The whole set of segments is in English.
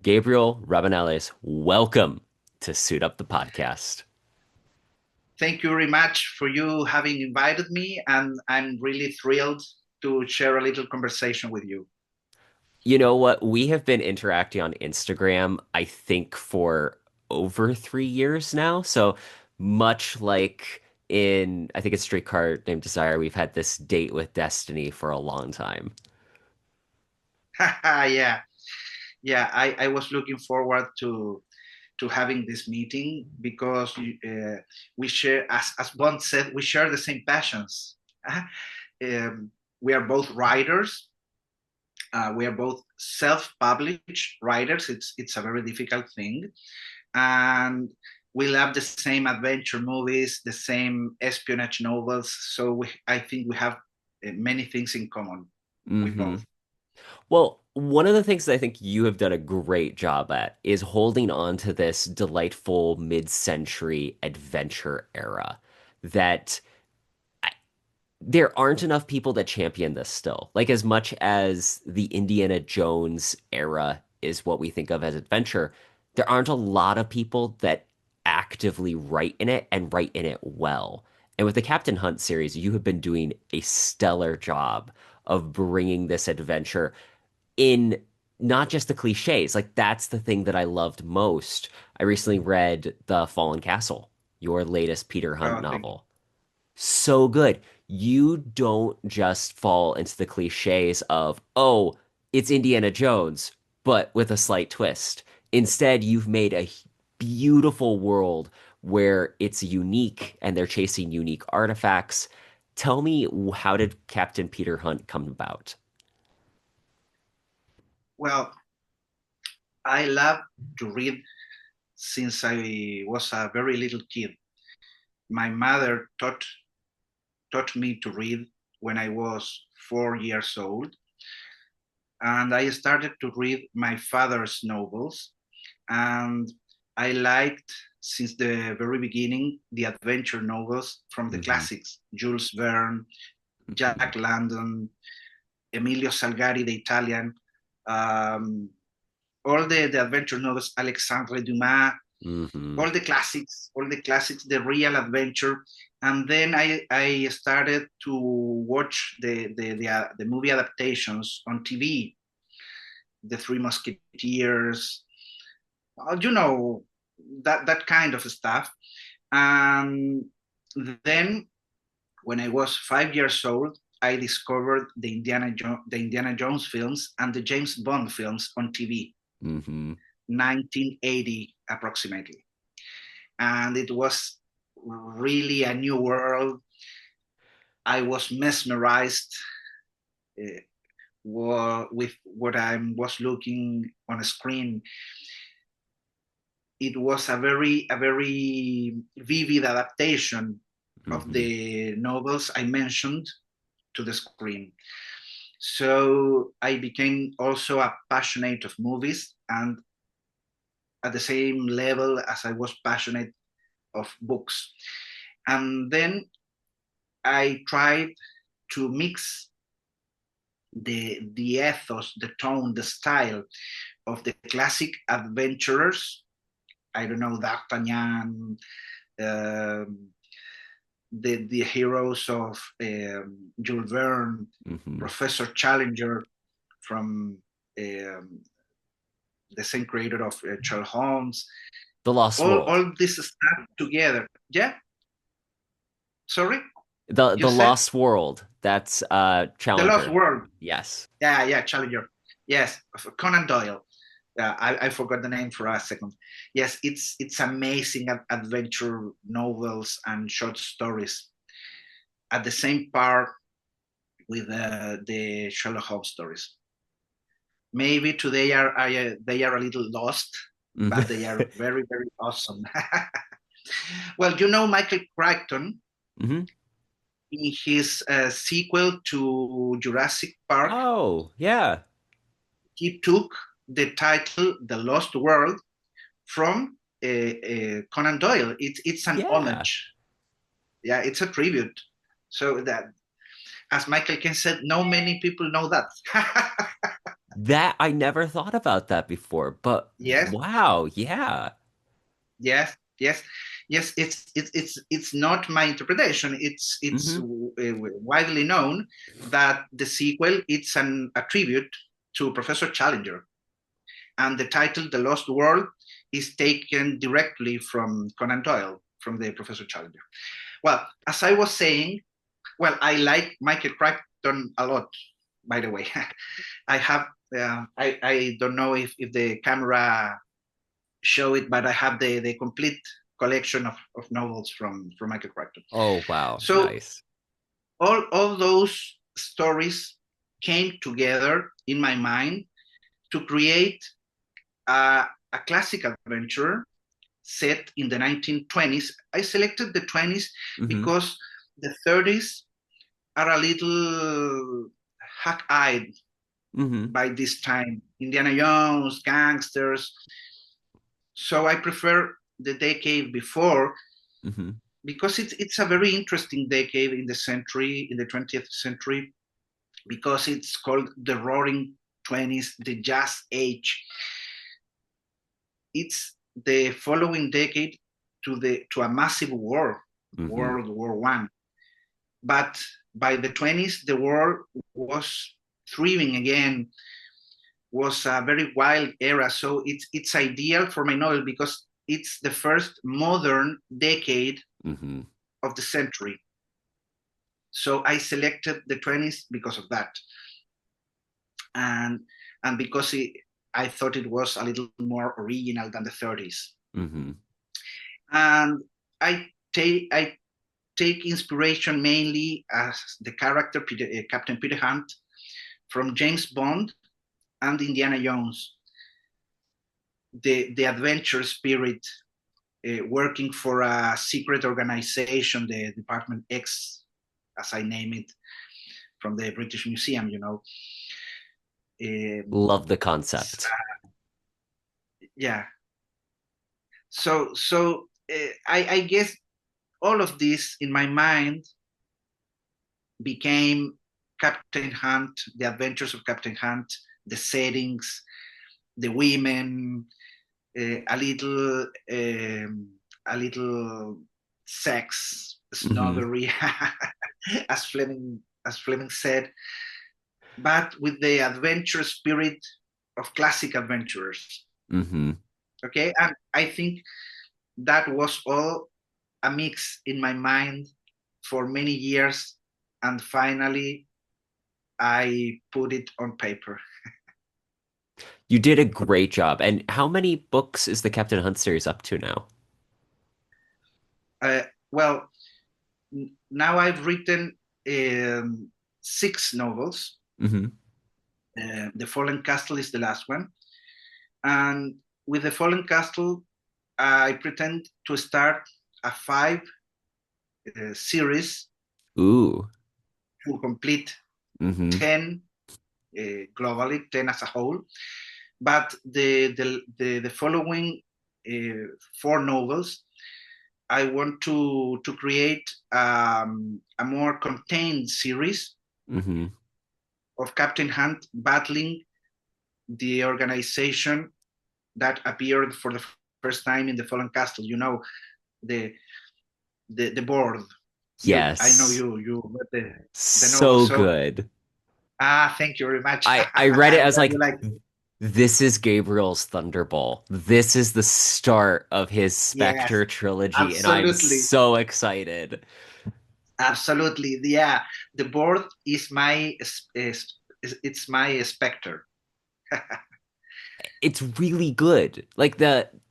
Gabriel Rabanales, welcome to Suit Up the Podcast. Thank you very much for you having invited me, and I'm really thrilled to share a little conversation with you. You know what? We have been interacting on Instagram, I think, for over 3 years now. So much like in, I think it's Streetcar Named Desire, we've had this date with Destiny for a long time. Yeah, yeah. I was looking forward to having this meeting because we share, as Bond said, we share the same passions. We are both writers. We are both self-published writers. It's a very difficult thing, and we love the same adventure movies, the same espionage novels. So I think we have many things in common. We hmm both. Well, one of the things that I think you have done a great job at is holding on to this delightful mid-century adventure era that there aren't enough people that champion this still. Like, as much as the Indiana Jones era is what we think of as adventure, there aren't a lot of people that actively write in it and write in it well. And with the Captain Hunt series, you have been doing a stellar job of bringing this adventure in not just the cliches. Like, that's the thing that I loved most. I recently read The Fallen Castle, your latest Peter Hunt Thank you. novel. So good. You don't just fall into the cliches of, oh, it's Indiana Jones, but with a slight twist. Instead, you've made a beautiful world where it's unique and they're chasing unique artifacts. Tell me, how did Captain Peter Hunt come about? Well, I love to read since I was a very little kid. My mother taught me to read when I was 4 years old, and I started to read my father's novels. And I liked since the very beginning the adventure novels from the hmm classics: Jules Verne, hmm Jack London, Emilio Salgari, the Italian, um, all the adventure novels, Alexandre Dumas, hmm all the classics, the real adventure. And then I started to watch the movie adaptations on TV, The Three Musketeers, you know, that kind of stuff. And then when I was 5 years old, I discovered the Indiana Jones films and the James Bond films on TV, hmm 1980 approximately, and it was really a new world. I was mesmerized uh, with what I was looking on a screen. It was a very vivid adaptation of hmm the novels I mentioned to the screen. So I became also a passionate of movies, and at the same level as I was passionate of books. And then I tried to mix the ethos, the tone, the style of the classic adventurers. I don't know, D'Artagnan, um, the heroes of Jules Verne, hmm Professor Challenger from um, the same creator of Sherlock Holmes. The Lost All World. this stuff together. Yeah. Sorry, you The said Lost World. That's the Lost Challenger. World. Yes. Yeah, yeah, Challenger. Yes, Conan Doyle. I forgot the name for a second. Yes, it's amazing adventure novels and short stories at the same part with the Sherlock Holmes stories. Maybe today they are a little lost, but they are very awesome. Well, you know Michael Crichton hmm in his sequel to Jurassic Park, Oh, yeah. he took the title The Lost World from Conan Doyle. It's an Yeah. homage. Yeah, it's a tribute. So that, as Michael Ken said, no many people know that. That I never thought about that before, but Yes, wow, yeah. yes, yes, yes. It's not my interpretation. It's Hmm. widely known that the sequel it's a tribute to Professor Challenger, and the title "The Lost World" is taken directly from Conan Doyle, from the Professor Challenger. Well, as I was saying, well, I like Michael Crichton a lot. By the way, I have. I don't know if the camera show it, but I have the complete collection of novels from Michael Crichton. Oh, wow, So nice. all those stories came together in my mind to create a classic adventure set in the 1920s. I selected the 20s Hmm. because the 30s are a little hack-eyed Hmm. by this time. Indiana Jones, gangsters. So I prefer the decade before Hmm. because it's a very interesting decade in the 20th century, because it's called the Roaring Twenties, the Jazz Age. It's the following decade to a massive war, Hmm. World War I. But by the 20s, the world was thriving again, was a very wild era. So it's ideal for my novel because it's the first modern decade Hmm. of the century. So I selected the 20s because of that, and because I thought it was a little more original than the 30s. Hmm. And I take inspiration mainly as the character Captain Peter Hunt from James Bond and Indiana Jones, the adventure spirit, working for a secret organization, the Department X, as I name it, from the British Museum. Love the concept. Yeah. I guess all of this in my mind became Captain Hunt, the adventures of Captain Hunt, the settings, the women, a little sex, Hmm. snobbery, as Fleming said, but with the adventure spirit of classic adventurers. Hmm. Okay, and I think that was all a mix in my mind for many years, and finally I put it on paper. You did a great job. And how many books is the Captain Hunt series up to now? Well, now I've written um, 6 novels. Hmm. The Fallen Castle is the last one, and with the Fallen Castle, I pretend to start a 5 series Ooh. to complete Hmm. 10 globally, 10 as a whole. But the following 4 novels, I want to create a more contained series Hmm. of Captain Hunt battling the organization that appeared for the first time in the Fallen Castle. The the board. I know Yes. you read the novel, So so good. thank you very much. I read it. I I'm was glad you like, like it. this is Gabriel's Thunderball. This is the start of his Yes, Spectre trilogy, and I'm absolutely. so excited. Absolutely, yeah. The board is it's my specter. It's really good.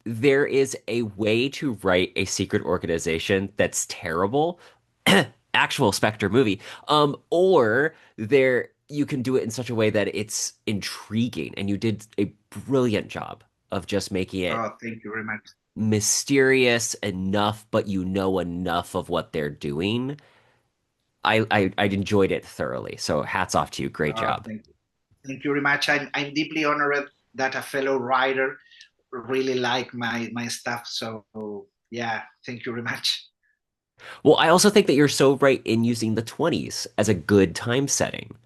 There is a way to write a secret organization that's terrible, actual Spectre movie. Or there you can do it in such a way that it's intriguing, and you did a brilliant job of just making it Oh, thank you very much. mysterious enough, but you know enough of what they're doing. I enjoyed it thoroughly. So hats off to you. Great Oh, job. thank you very much. I'm deeply honored that a fellow writer really like my stuff. So yeah, thank you very much. Well, I also think that you're so right in using the 20s as a good time setting.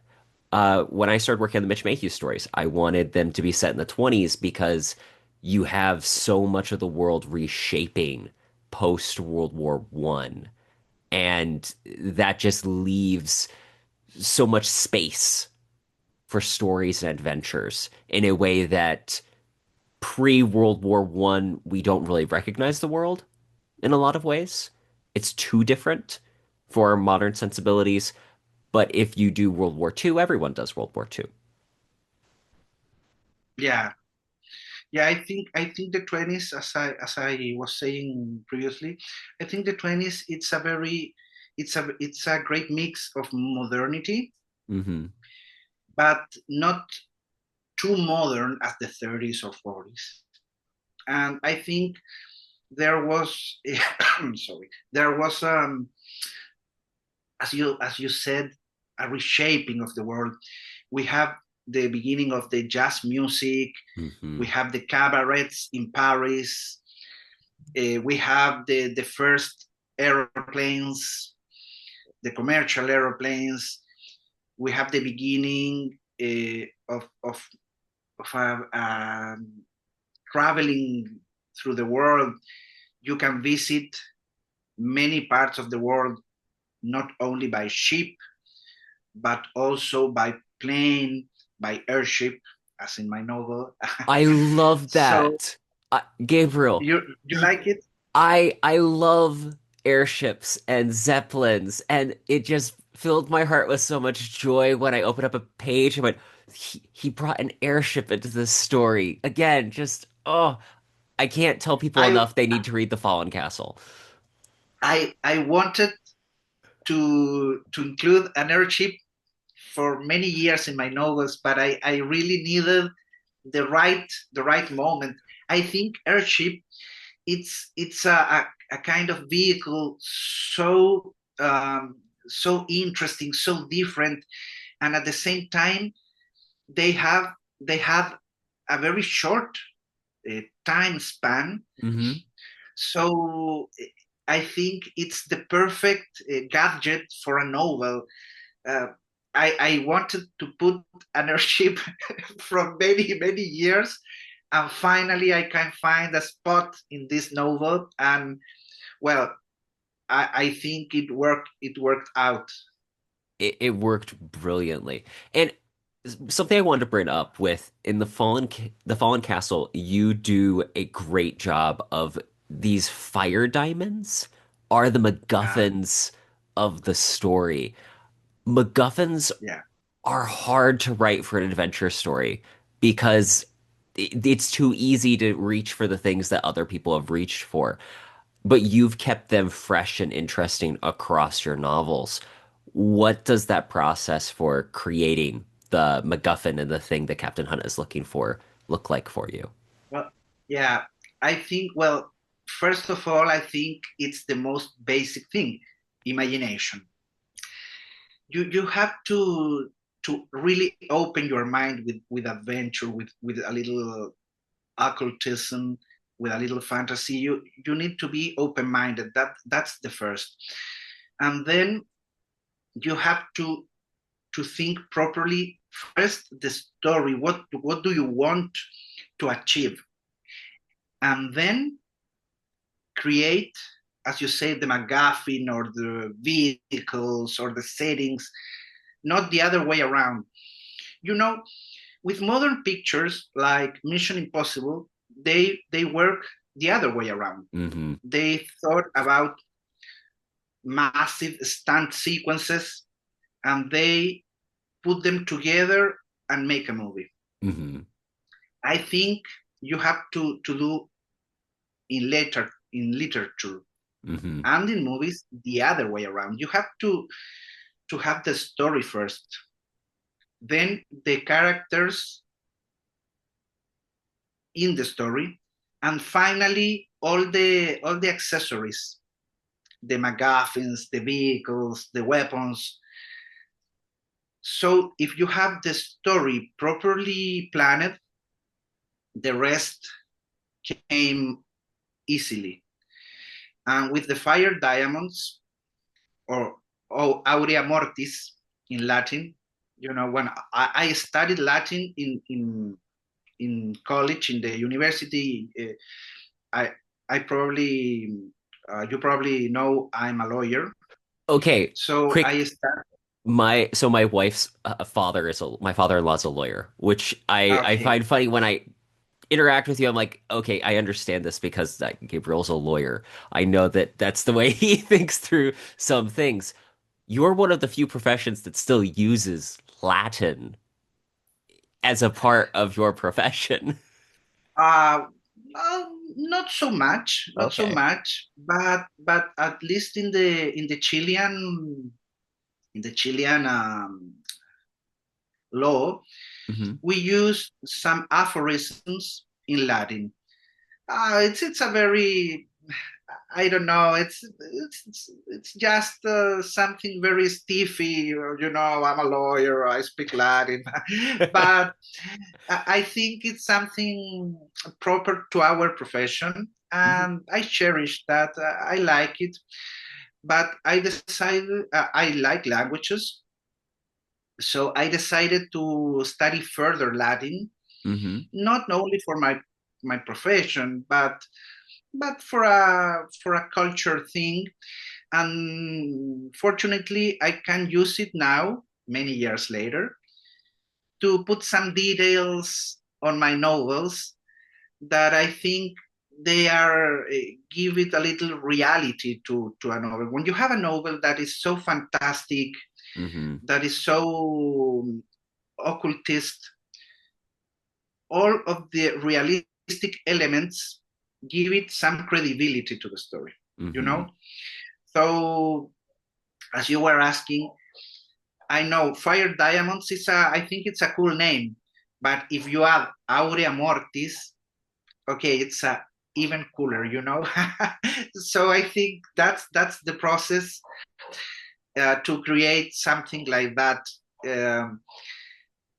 When I started working on the Mitch Mayhew stories, I wanted them to be set in the 20s because you have so much of the world reshaping post World War One, and that just leaves so much space for stories and adventures in a way that pre-World War One we don't really recognize the world in a lot of ways. It's too different for our modern sensibilities. But if you do World War Two, everyone does World War Two. Yeah, yeah. I think the 20s, as I was saying previously, I think the 20s it's a great mix of modernity, Hmm. but not too modern as the 30s or 40s. And I think there was sorry, there was as you said, a reshaping of the world. We have the beginning of the jazz music. We Hmm. have the cabarets in Paris. We have the first aeroplanes, the commercial aeroplanes. We have the beginning of traveling through the world. You can visit many parts of the world not only by ship but also by plane, by airship, as in my novel. I love So that. Gabriel, you like it? I love airships and zeppelins, and it just filled my heart with so much joy when I opened up a page and went, he brought an airship into this story. Again, just oh, I can't tell people I enough they need to read The Fallen Castle. I wanted to include an airship for many years in my novels, but I really needed the right moment. I think airship it's a kind of vehicle so interesting, so different, and at the same time they have they have a very short time span. Hmm. So I think it's the perfect gadget for a novel. Uh, I wanted to put an airship from many years, and finally I can find a spot in this novel. And well, I think it worked out. It worked brilliantly. And something I wanted to bring up with in the Fallen Castle, you do a great job of these fire diamonds are the Uh, MacGuffins of the story. MacGuffins yeah. are hard to write for an adventure story because it's too easy to reach for the things that other people have reached for. But you've kept them fresh and interesting across your novels. What does that process for creating the MacGuffin and the thing that Captain Hunt is looking for look like for you? Well, yeah. I think. Well, first of all, I think it's the most basic thing: imagination. You have to really open your mind with adventure, with a little occultism, with a little fantasy. You need to be open minded. That's the first, and then you have to think properly. First, the story. What do you want to achieve, and then create, as you say, the MacGuffin or the vehicles or the settings, not the other way around. You know, with modern pictures like Mission Impossible, they work the other way around. Hmm. They thought about massive stunt sequences and they put them together and make a movie. Hmm. I think you have to do in literature Hmm. and in movies the other way around. You have to have the story first, then the characters in the story, and finally all the accessories, the MacGuffins, the vehicles, the weapons. So if you have the story properly planned, the rest came easily. And with the fire diamonds, or aurea mortis in Latin, When I studied Latin in college, in the university, I I probably you probably know I'm a lawyer, Okay, so quick. I started. My wife's father is my father-in-law's a lawyer, which I Okay, find funny when I interact with you. I'm like, okay, I understand this because Gabriel's a lawyer. I know that that's the way he thinks through some things. You're one of the few professions that still uses Latin as a part of your profession. uh, not so much, not so Okay. much, but at least in the Chilean law, Hmm. we use some aphorisms in Latin. It's a very, I don't know. It's just something very stiffy. I'm a lawyer. I speak Latin, but I think it's something proper to our profession, Hmm. and I cherish that. I like it, but I decided I like languages, so I decided to study further Latin, Hmm. not only for my profession, but for a culture thing. And fortunately, I can use it now, many years later, to put some details on my novels that I think they are give it a little reality to a novel. When you have a novel that is so fantastic, Hmm. that is so occultist, all of the realistic elements give it some credibility to the story. You Hmm. know, so as you were asking, I know Fire Diamonds is I think it's a cool name, but if you add Aurea Mortis, okay, it's even cooler. So I think that's the process to create something like that. Um,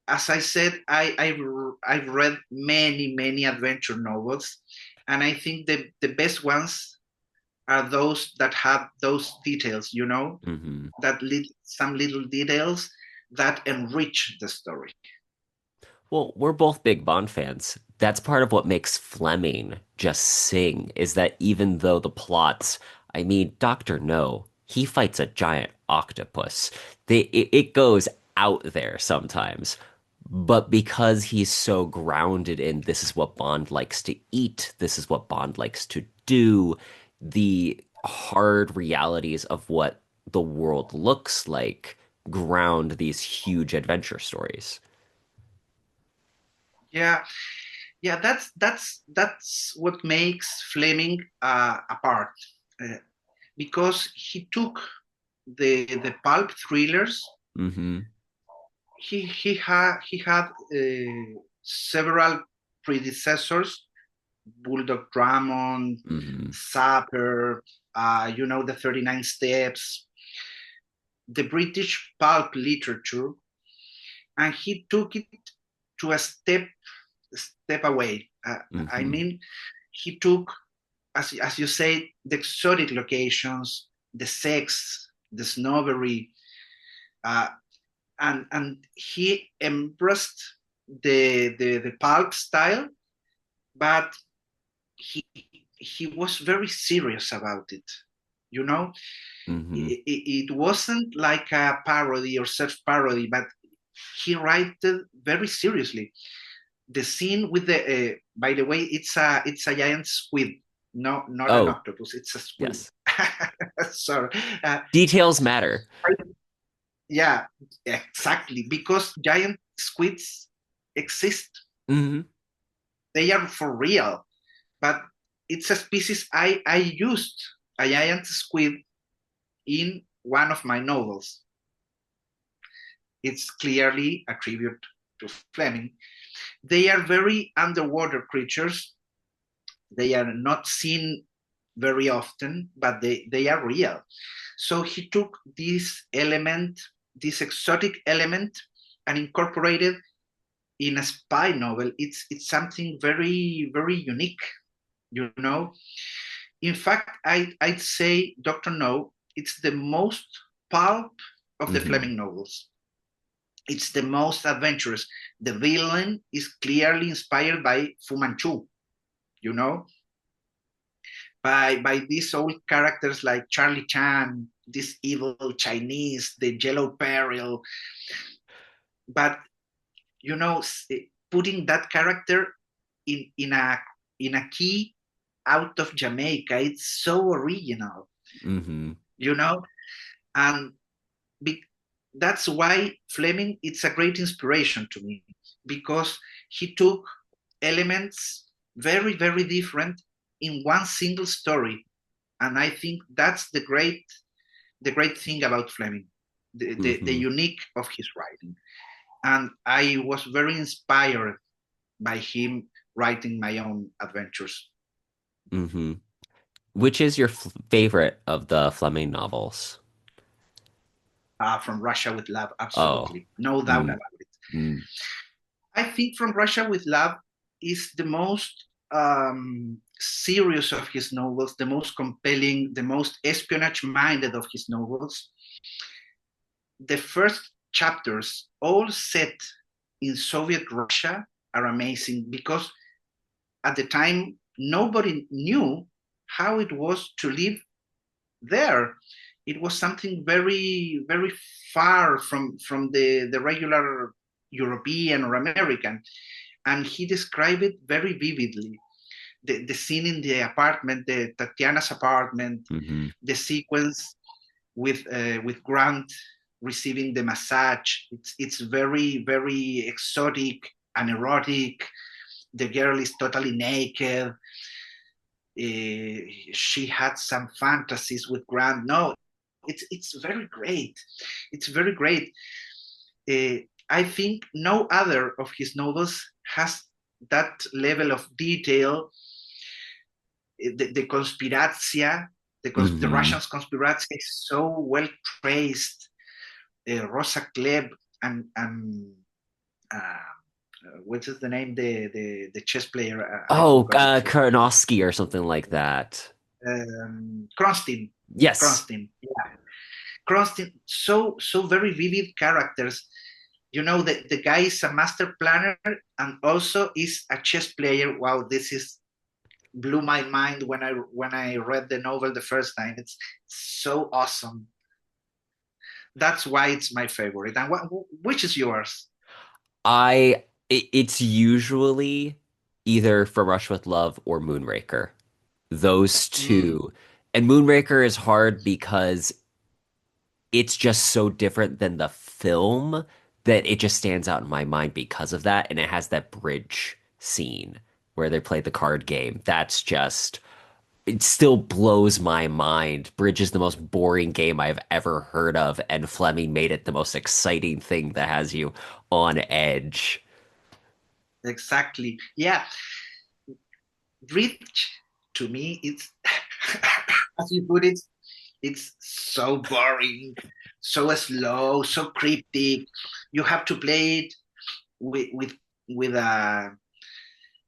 as I said, I've read many adventure novels, and I think the best ones are those that have those details. Hmm. That some little details that enrich the story. Well, we're both big Bond fans. That's part of what makes Fleming just sing, is that even though the plots, I mean, Doctor No, he fights a giant octopus. It goes out there sometimes. But because he's so grounded in this is what Bond likes to eat, this is what Bond likes to do, the hard realities of what the world looks like ground these huge adventure stories. Yeah, yeah, that's what makes Fleming apart, uh, because he took the pulp thrillers. Hmm. He had several predecessors: Bulldog Drummond, Hmm. Sapper, the 39 Steps, the British pulp literature, and he took it to a step away. I Hmm. mean, he took, as you say, the exotic locations, the sex, the snobbery, uh, and he embraced the pulp style, but he he was very serious about it. You know, Hmm. it wasn't like a parody or self parody, but he wrote it very seriously. The scene with the by the way, it's a giant squid, no, not an Oh, octopus, it's a squid. yes. Sorry. uh, Details matter. yeah, exactly, because giant squids exist. Hmm. They are for real, but it's a species. I used a giant squid in one of my novels. It's clearly a tribute to Fleming. They are very underwater creatures. They are not seen very often, but they are real. So he took this element, this exotic element, and incorporated in a spy novel. It's something very unique, you know. In fact, I'd say Doctor No. It's the most pulp of the Hmm. Fleming novels. It's the most adventurous. The villain is clearly inspired by Fu Manchu, you know, by these old characters like Charlie Chan, this evil Chinese, the Yellow Peril. But you know, putting that character in a key out of Jamaica, it's so original, Mm-hmm. you know, and be, that's why Fleming it's a great inspiration to me because he took elements very different in one single story, and I think that's the great thing about Fleming, the Mm-hmm. unique of his writing, and I was very inspired by him writing my own adventures. Mm-hmm. Which is your favorite of the Fleming novels? From Russia with Love, Oh. absolutely, no doubt Mm, about it. mm, I think From Russia with Love is the most serious of his novels, the most compelling, the most espionage minded of his novels. The first chapters, all set in Soviet Russia, are amazing because at the time nobody knew how it was to live there. It was something very far from the regular European or American, and he described it very vividly. The scene in the apartment, the Tatiana's apartment, mm-hmm. the sequence with Grant receiving the massage. It's very exotic and erotic. The girl is totally naked. She had some fantasies with Grant. No, it's very great. It's very great. I think no other of his novels has that level of detail. The conspiratia, the Mm-hmm. Russians' conspiratia is so well traced. Rosa Klebb and what is the name? The chess player. I Oh, forgot it. Karenovsky or something like that. Kronstein. Yes. Kronstein. Yeah. Kronstein. So very vivid characters. You know, the guy is a master planner and also is a chess player. Wow, this is blew my mind when I read the novel the first time. It's so awesome. That's why it's my favorite. And which is yours? It's usually either From Russia with Love or Moonraker. Those Mm, two. And Moonraker is hard because it's just so different than the film that it just stands out in my mind because of that. And it has that bridge scene where they play the card game. That's just, it still blows my mind. Bridge is the most boring game I've ever heard of, and Fleming made it the most exciting thing that has you on edge. exactly. Yeah, Rich to me, it's as you put it, it's so boring, so slow, so cryptic. You have to play it with with with a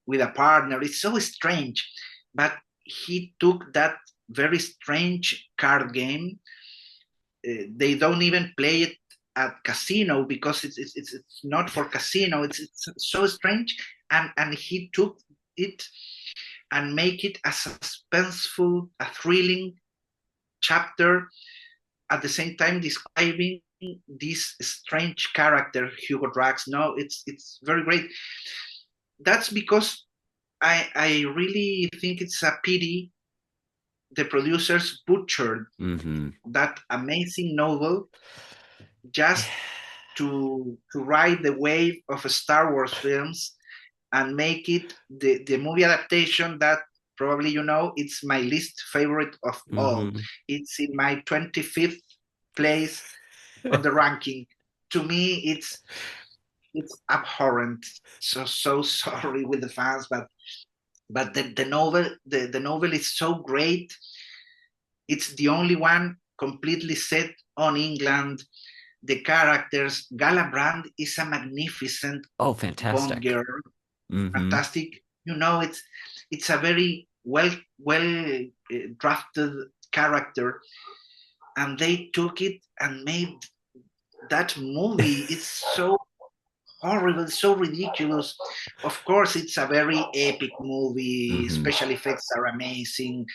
with a partner. It's so strange, but he took that very strange card game. They don't even play it at casino because it's not for casino. It's so strange, and he took it and make it a suspenseful, a thrilling chapter at the same time describing this strange character Hugo Drax. No, it's very great. That's because I really think it's a pity the producers butchered Hmm. that amazing novel just to ride the wave of Star Wars films and make it the movie adaptation that probably it's my least favorite of all. Hmm. It's in my 25th place on the ranking. To me, it's abhorrent. So sorry with the fans, but the novel is so great. It's the only one completely set on England. The characters, Gala Brand is a magnificent Oh, Bond fantastic. girl, Hmm. fantastic. It's a very well drafted character, and they took it and made that movie is so horrible, so ridiculous. Of course, it's a very epic movie. Hmm. Special effects are amazing.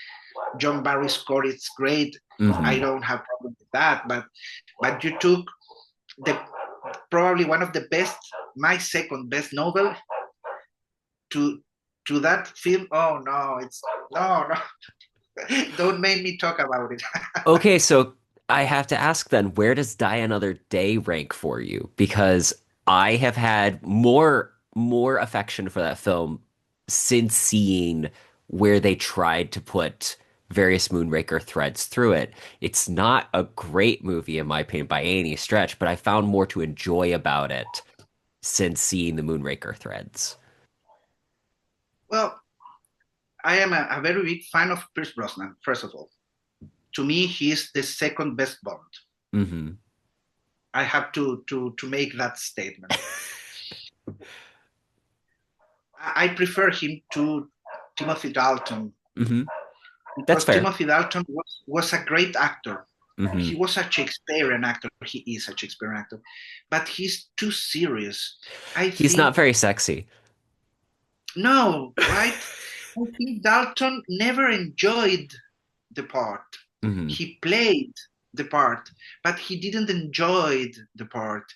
John Barry's score is great. I Hmm. don't have problem with that. But you took the probably one of the best, my second best novel to that film. Oh no, it's no. Don't make me talk about it. Okay, so I have to ask then, where does Die Another Day rank for you? Because I have had more affection for that film since seeing where they tried to put various Moonraker threads through it. It's not a great movie in my opinion by any stretch, but I found more to enjoy about it since seeing the Moonraker threads. Well, I am a very big fan of Pierce Brosnan. First of all, to me, he's the second best Bond. Hmm. I have to make that statement. I prefer him to Timothy Dalton Hmm. That's because fair. Timothy Dalton was a great actor. He Hmm. was a Shakespearean actor. He is a Shakespearean actor, but he's too serious. I He's think not very sexy. no, right? I think Dalton never enjoyed the part. Hmm. He played the part, but he didn't enjoy the part.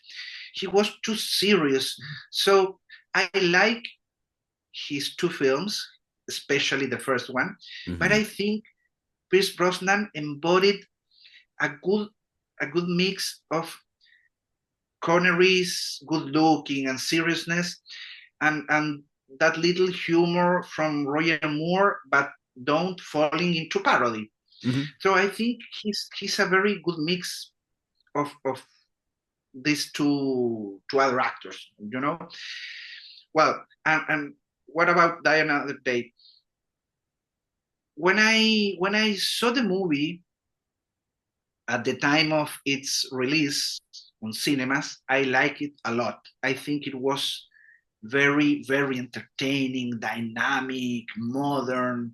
He was too serious. So I like his two films, especially the first one, but Hmm. I think Pierce Brosnan embodied a good mix of Connery's good looking and seriousness and that little humor from Roger Moore, but don't falling into parody. Hmm. So I think he's a very good mix of these two other actors, you know. Well, and what about Die Another Day? When I saw the movie at the time of its release on cinemas, I like it a lot. I think it was very entertaining, dynamic, modern.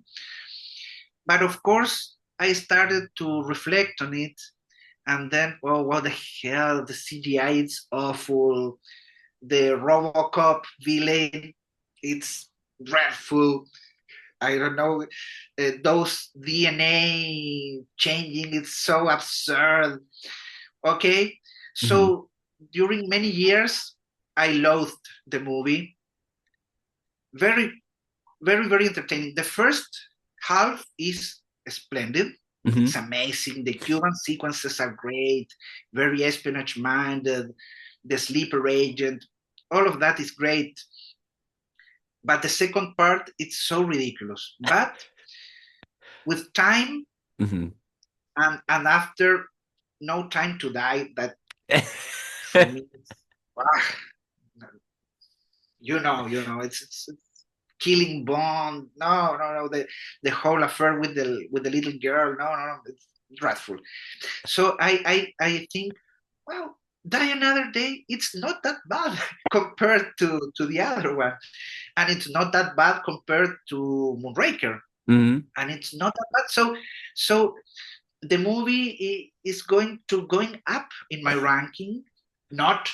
But of course, I started to reflect on it, and then, oh, what the hell? The CGI is awful. The RoboCop villain, it's dreadful. I don't know. Those DNA changing, it's so absurd. Okay, Hmm. so during many years, I loathed the movie. Very entertaining. The first half is splendid. Hmm. It's amazing. The Cuban sequences are great, very espionage minded. The sleeper agent, all of that is great. But the second part, it's so ridiculous. But with time Hmm. and after No Time to Die, that for me, ah, it's killing Bond. No. The whole affair with the little girl. No. It's dreadful. So I think, well, Die Another Day. It's not that bad compared to the other one, and it's not that bad compared to Moonraker, Hmm. and it's not that bad. So the movie is going up in my ranking, not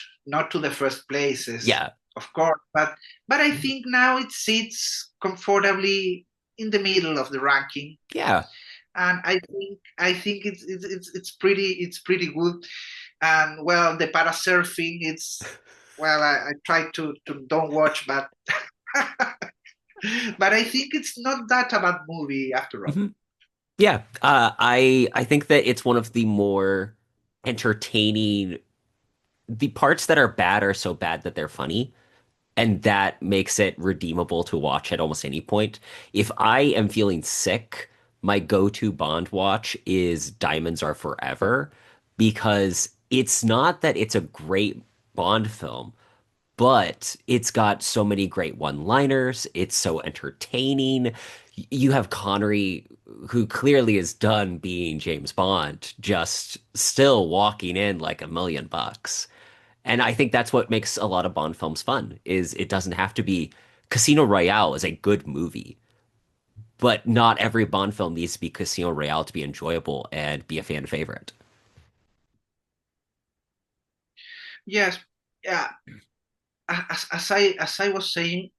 to the first places, Yeah. of course, but I think now it sits comfortably in the middle of the ranking, Yeah. and I think it's pretty good. And well, the parasurfing, it's well, I try to don't watch, but but I think it's not that a bad movie after all. Hmm. Yeah. I think that it's one of the more entertaining. The parts that are bad are so bad that they're funny, and that makes it redeemable to watch at almost any point. If I am feeling sick, my go-to Bond watch is Diamonds Are Forever because it's not that it's a great Bond film, but it's got so many great one-liners. It's so entertaining. You have Connery, who clearly is done being James Bond, just still walking in like $1 million. And I think that's what makes a lot of Bond films fun, is it doesn't have to be Casino Royale is a good movie, but not every Bond film needs to be Casino Royale to be enjoyable and be a fan favorite. Yes, yeah. As I was saying,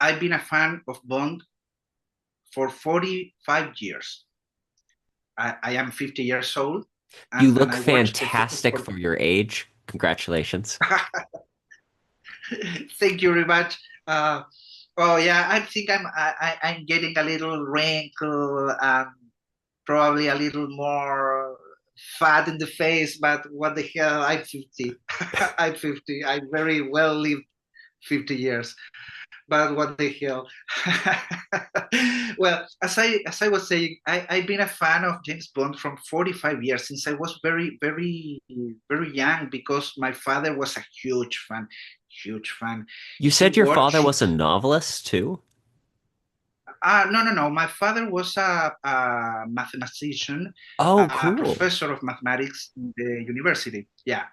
I've been a fan of Bond for 45 years. I am 50 years old, You and look I watched the film fantastic for. for your age. Congratulations. Thank you very much. Oh yeah, I think I'm getting a little wrinkle and probably a little more fat in the face, but what the hell? I'm 50. I'm 50. I very well lived 50 years. But what the hell? Well, as I was saying, I've been a fan of James Bond from 45 years since I was very young because my father was a huge fan, huge fan. You He said your father watched. was a novelist too? No, no, no. My father was a mathematician, Oh, a cool. professor of mathematics in the university. Yeah.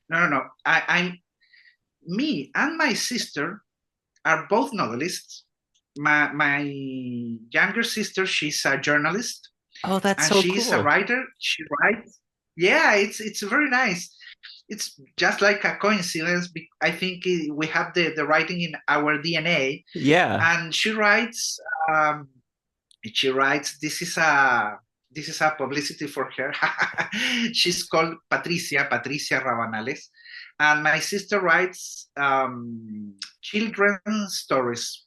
No, no, no. I'm me and my sister are both novelists. My younger sister, she's a journalist Oh, that's and so she's a cool. writer. She writes. Yeah, it's very nice. It's just like a coincidence. I think we have the writing in our DNA, Yeah. and she writes. Um, she writes. This is a publicity for her. She's called Patricia Rabanales, and my sister writes children's stories,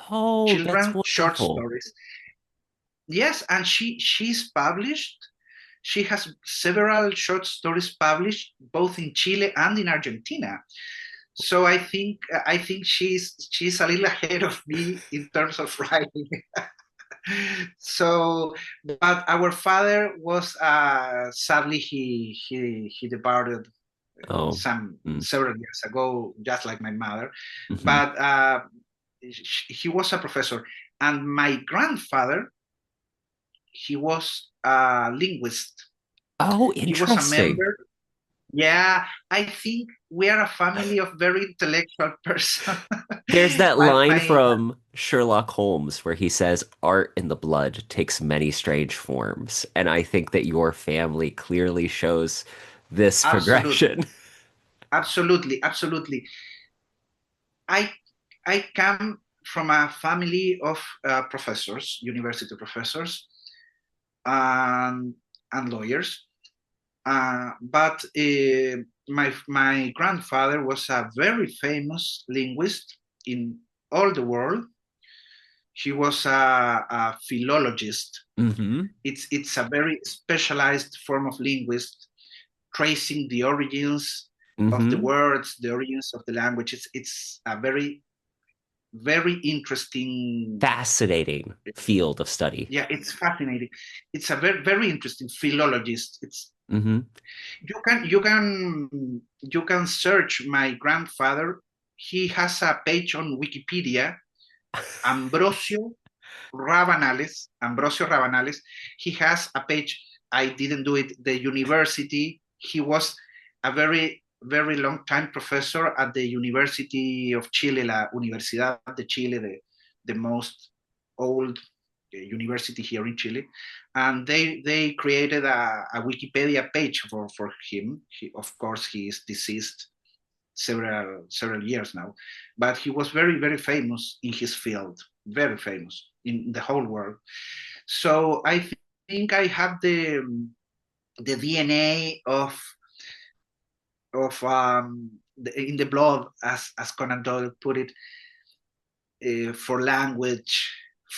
Oh, that's children short wonderful. stories. Yes, and she's published. She has several short stories published both in Chile and in Argentina. So I think she's a little ahead of me in terms of writing. So, but our father was sadly he departed Oh. some Mm. several years ago, just like my mother. Hmm. But he was a professor, and my grandfather, he was a linguist. Oh, He was a interesting. member. Yeah, I think we are a family of very intellectual person. There's that line My from Sherlock Holmes where he says, "Art in the blood takes many strange forms." And I think that your family clearly shows this Absolutely, progression. absolutely, absolutely. I I come from a family of professors, university professors, and lawyers. But my grandfather was a very famous linguist in all the world. He was a philologist. Hmm. It's a very specialized form of linguist, tracing the origins of the Hmm. words, the origins of the language. It's a very interesting. Fascinating field of study. Yeah, it's fascinating. It's a very interesting philologist. It's Hmm. you can search my grandfather. He has a page on Wikipedia, Ambrosio Ambrosio Rabanales. He has a page. I didn't do it. The university. He was a very long time professor at the University of Chile, la Universidad de Chile, the most old university here in Chile, and they created a Wikipedia page for him. Of course, he is deceased several years now, but he was very famous in his field, very famous in the whole world. So I think I have the DNA in the blood, as Conan Doyle put it, for language,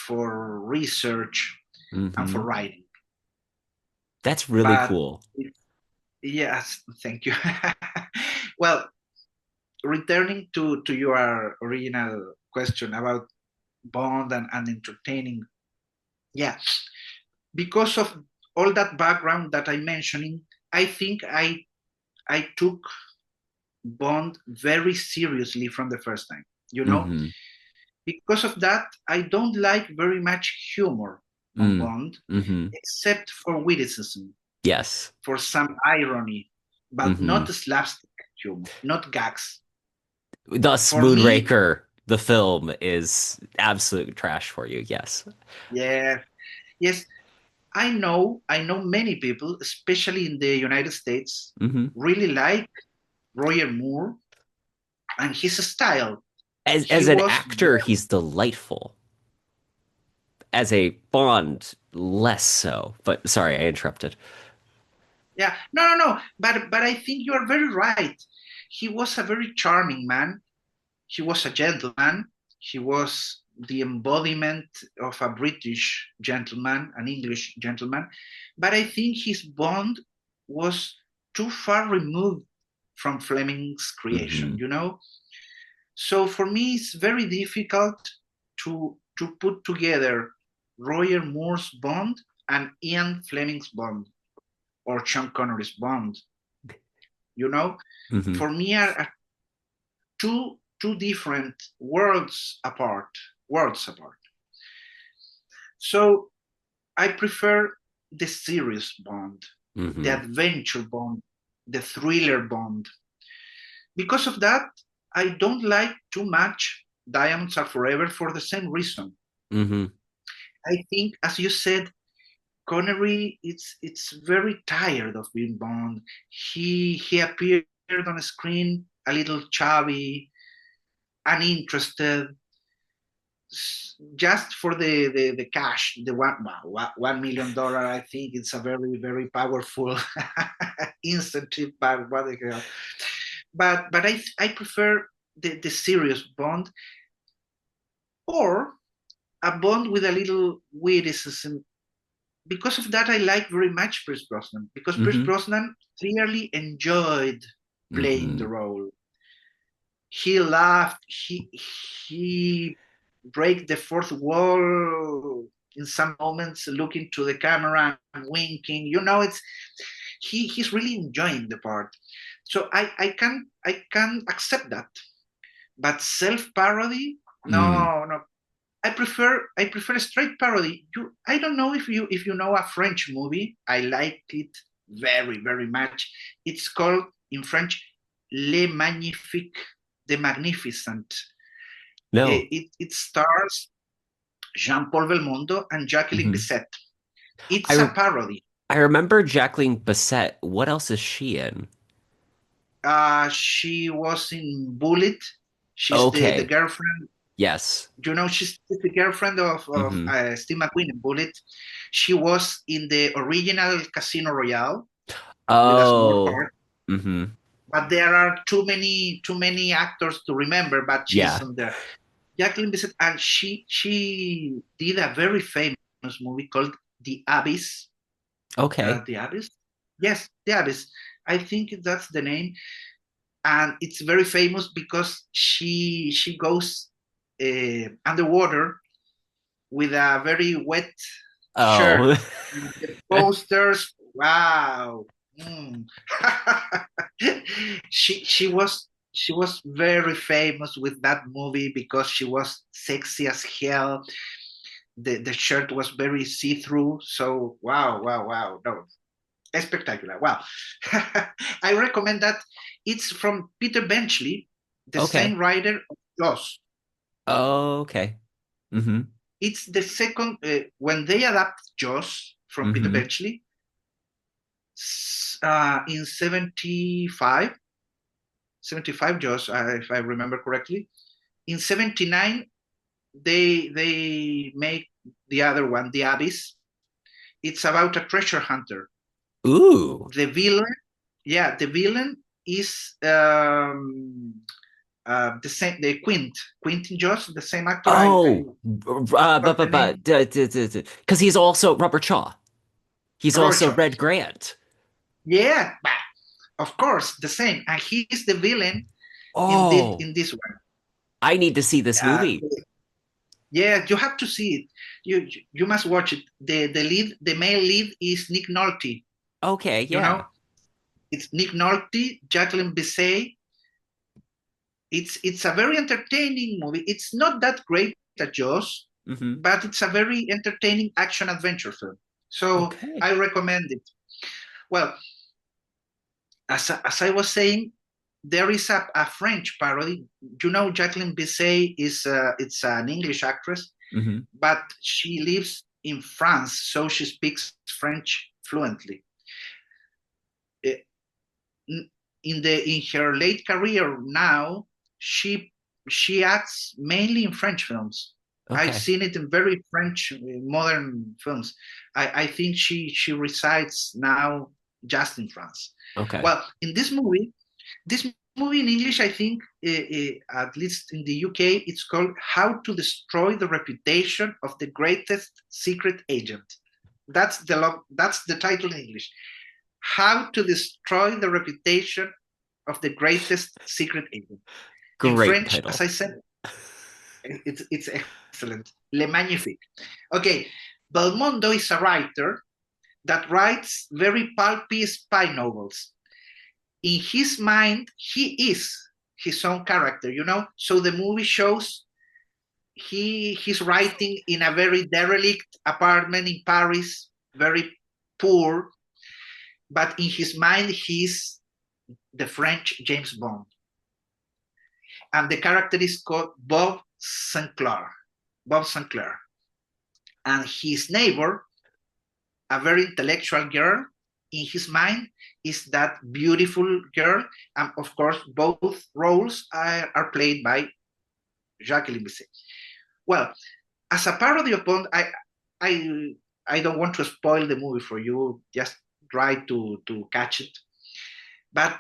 for research, and for Hmm. writing. That's really But cool. yes, thank you. Well, returning to your original question about Bond and entertaining, yeah, because of all that background that I'm mentioning, I think I took Bond very seriously from the first time. You know, Hmm. because of that, I don't like very much humor on Mm. Bond, Hmm. except for witticism, Yes. for some irony, but Hmm. not slapstick humor, not gags. Thus, For me, Moonraker, the film, is absolute trash for you. Yes. yeah, yes, I know many people, especially in the United States, Hmm. really like Roger Moore, and his style. He As an was, actor, he's delightful. As a Bond, less so. But sorry, I interrupted. yeah, no. But I think you are very right. He was a very charming man. He was a gentleman. He was the embodiment of a British gentleman, an English gentleman. But I think his Bond was too far removed from Fleming's creation, Hmm. you know? So for me, it's very difficult to put together Roger Moore's Bond and Ian Fleming's Bond or Sean Connery's Bond. You know, Hmm. for me are two different worlds apart. Worlds apart. So I prefer the serious Bond, the Hmm. adventure Bond, the thriller Bond. Because of that, I don't like too much Diamonds Are Forever for the same reason. Hmm. I think, as you said, Connery, it's very tired of being Bond. He appeared on screen a little chubby, uninterested, just for the cash, the $1 million. I think it's a very powerful incentive. But what the hell? But I prefer the serious Bond or a Bond with a little witticism. Because of that, I like very much Pierce Brosnan because Pierce Hmm. Brosnan clearly enjoyed playing the Hmm. role. He laughed. He break the fourth wall in some moments, looking to the camera and winking. You know, it's he's really enjoying the part. So I can accept that. But self parody, Mm. no. I prefer straight parody. I don't know if you know a French movie. I like it very much. It's called in French Les Magnifiques, the Magnificent. No. It stars Jean-Paul Belmondo and Jacqueline Hmm. Bisset. It's I a parody. I remember Jacqueline Bisset. What else is she in? She was in Bullet. She's the Okay. girlfriend. Yes. She's the girlfriend of Hmm. Steve McQueen in Bullet. She was in the original Casino Royale with a small Oh. part. Hmm. But there are too many actors to remember. But she's Yeah. on there. Jacqueline Bisset, and she did a very famous movie called The Abyss. Okay. The Abyss. Yes, The Abyss. I think that's the name, and it's very famous because she goes underwater with a very wet shirt. Oh. The posters, wow. Mm. she was very famous with that movie because she was sexy as hell. The shirt was very see through. So wow. No, spectacular. Wow. I recommend that. It's from Peter Benchley, the Okay. same writer of Jaws. Okay. Hmm. It's the second when they adapt Jaws from Peter Hmm. Benchley in 75 Jaws, if I remember correctly. In 79, they make the other one, The Abyss. It's about a treasure hunter. Ooh. The villain, yeah, the villain is the same, the Quentin Joss, the same actor. I Oh. forgot the name. Because he's also Robert Shaw. He's Robert also Shaw. Red Grant. Yeah, of course, the same, and he is the villain Oh. in this one. I need to see this Uh, movie. yeah, you have to see it. You must watch it. The male lead is Nick Nolte. Okay. You Yeah. know, it's Nick Nolte, Jacqueline Bisset. It's a very entertaining movie. It's not that great at Jaws, Hmm. but it's a very entertaining action adventure film. So Okay. I recommend it. Well, as I was saying, there is a French parody. You know, Jacqueline Bisset is it's an English actress, Hmm. but she lives in France, so she speaks French fluently. Eh, in her late career now, she she acts mainly in French films. I've Okay. seen it in very French modern films. I think she resides now just in France. Okay. Well, in this movie in English, I think, at least in the UK, it's called "How to Destroy the Reputation of the Greatest Secret Agent." That's the title in English. How to Destroy the Reputation of the Greatest Secret Agent. In Great French, as title. I said, it's excellent. Le Magnifique. Okay, Belmondo is a writer that writes very pulpy spy novels. In his mind, he is his own character, you know. So the movie shows he's writing in a very derelict apartment in Paris, very poor, but in his mind, he's the French James Bond. And the character is called Bob Sinclair. Bob Sinclair. And his neighbor, a very intellectual girl, in his mind is that beautiful girl. And of course, both roles are played by Jacqueline Bisset. Well, as a parody of Bond, I, I don't want to spoil the movie for you. Just try to catch it. But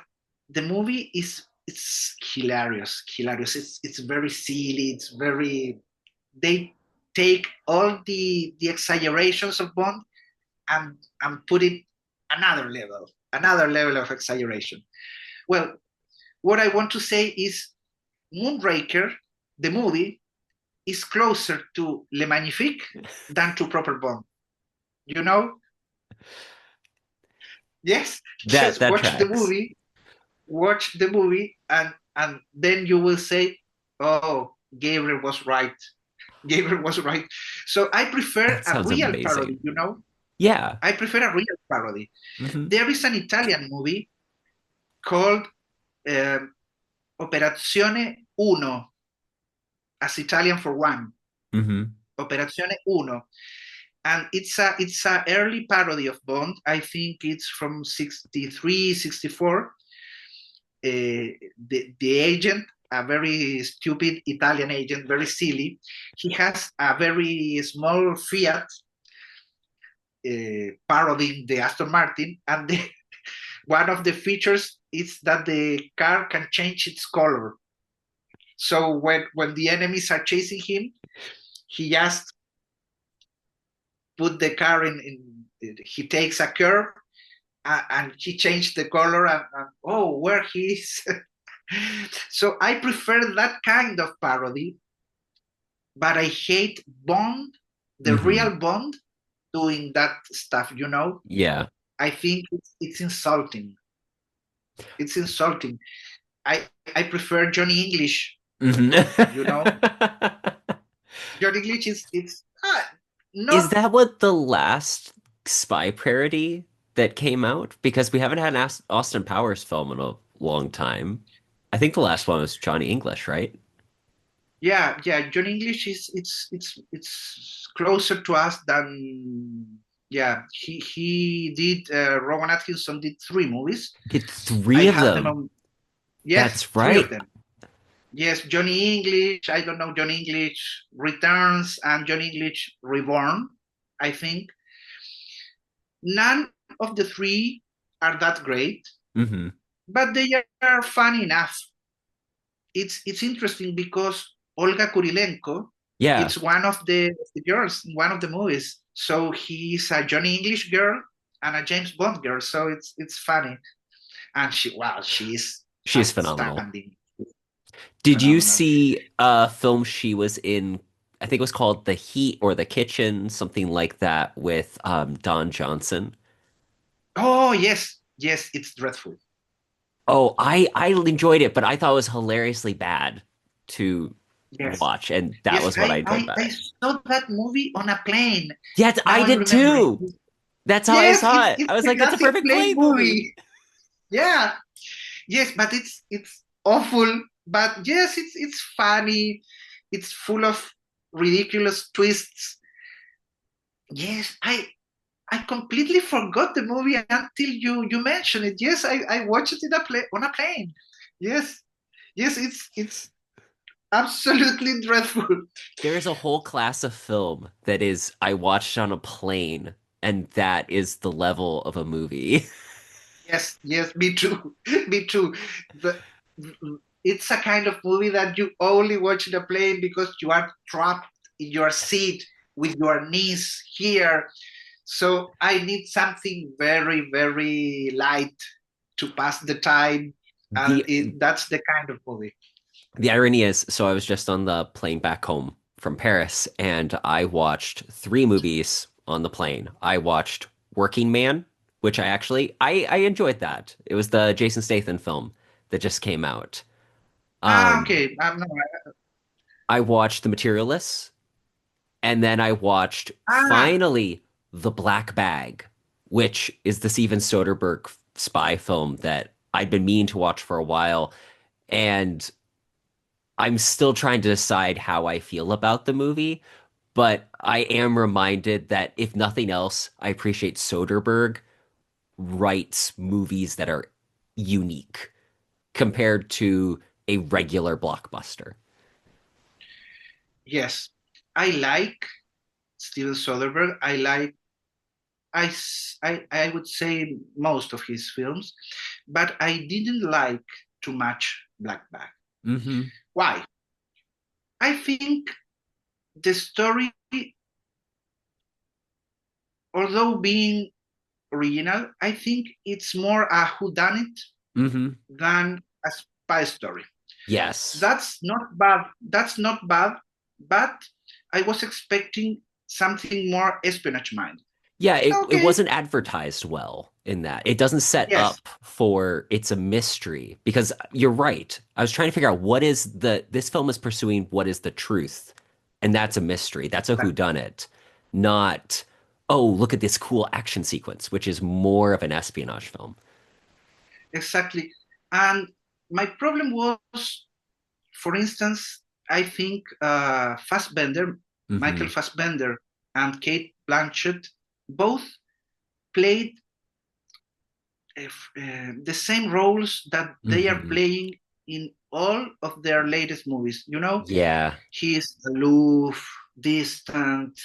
the movie is it's hilarious, hilarious. It's very silly. It's very they take all the exaggerations of Bond and put it another level of exaggeration. Well, what I want to say is Moonraker, the movie, is closer to Le Magnifique than to Proper Bond. You know? Yes, That yes. that tracks. Watch the movie, and then you will say, "Oh, Gabriel was right. Gabriel was right." So I prefer That a sounds real amazing. parody. You know, Yeah. I prefer a real parody. Hmm. There is an Italian movie called uh, Operazione Uno, as Italian for one. Hmm. Operazione Uno, and it's a early parody of Bond. I think it's from 63, 64. The agent, a very stupid Italian agent, very silly. He has a very small Fiat parodying the Aston Martin, and one of the features is that the car can change its color. So when the enemies are chasing him, he just put the car in he takes a curve, and he changed the color, and oh, where he is. So I prefer that kind of parody, but I hate Bond, the Hmm. real Bond, doing that stuff. You know, Yeah. I think it's insulting. It's insulting. I I prefer Johnny English. Hmm. You know, Johnny English is it's Is not. that what the last spy parody that came out? Because we haven't had an Austin Powers film in a long time. I think the last one was Johnny English, right? Yeah, yeah. Johnny English is it's closer to us than yeah. He did. Rowan Atkinson did three movies. Did I three of have them them. on. Yes, That's three of right. them. Yes, Johnny English. I don't know Johnny English Returns and Johnny English Reborn. I think none of the three are that great, Hmm. but they are fun enough. It's interesting because Olga Kurilenko, Yeah. it's one of the girls in one of the movies. So he's a Johnny English girl and a James Bond girl. So it's funny, and she's She's phenomenal. outstanding, Did you phenomenal. see a film she was in? I think it was called The Heat or The Kitchen, something like that, with Don Johnson. Oh yes, yes, it's dreadful. Oh, I enjoyed it, but I thought it was hilariously bad to Yes, watch, and that yes, was what I enjoyed about I it. saw that movie on a plane. Yes, Now I I'm did remembering. too. That's how I Yes, saw it. it's I was a like, that's a classic perfect plane play movie. movie. Yeah, yes, but it's awful. But yes, it's funny. It's full of ridiculous twists. Yes, I completely forgot the movie until you mentioned it. Yes, I watched it in on a plane. Yes, yes, it's absolutely dreadful. There is a whole class of film that is I watched on a plane, and that is the level of a movie. Yes, yes, me too, me too. The, it's a kind of movie that you only watch in a plane because you are trapped in your seat with your knees here. So I need something very, very light to pass the time, and The that's the kind of movie. the irony is, so I was just on the plane back home from Paris, and I watched three movies on the plane. I watched Working Man, which I enjoyed that. It was the Jason Statham film that just came out. Ah, Um, okay. No, I watched The Materialists, and then I watched ah, finally The Black Bag, which is the Steven Soderbergh spy film that I'd been meaning to watch for a while. And I'm still trying to decide how I feel about the movie, but I am reminded that if nothing else, I appreciate Soderbergh writes movies that are unique compared to a regular blockbuster. yes. I like Steven Soderbergh. I like I would say most of his films, but I didn't like too much Black Bag. Hmm. Why? I think the story, although being original, I think it's more a whodunit Hmm. than a spy story. Yes. That's not bad. That's not bad, but I was expecting something more espionage mind. Yeah, it Okay, wasn't advertised well in that. It doesn't set yes, up for it's a mystery because you're right. I was trying to figure out this film is pursuing what is the truth, and that's a mystery. That's a whodunit, not oh, look at this cool action sequence, which is more of an espionage film. exactly. And my problem was, for instance, I think Michael Hmm. Fassbender, and Kate Blanchett both played the same roles that they are Hmm. playing in all of their latest movies. You know, Yeah. he's aloof, distant.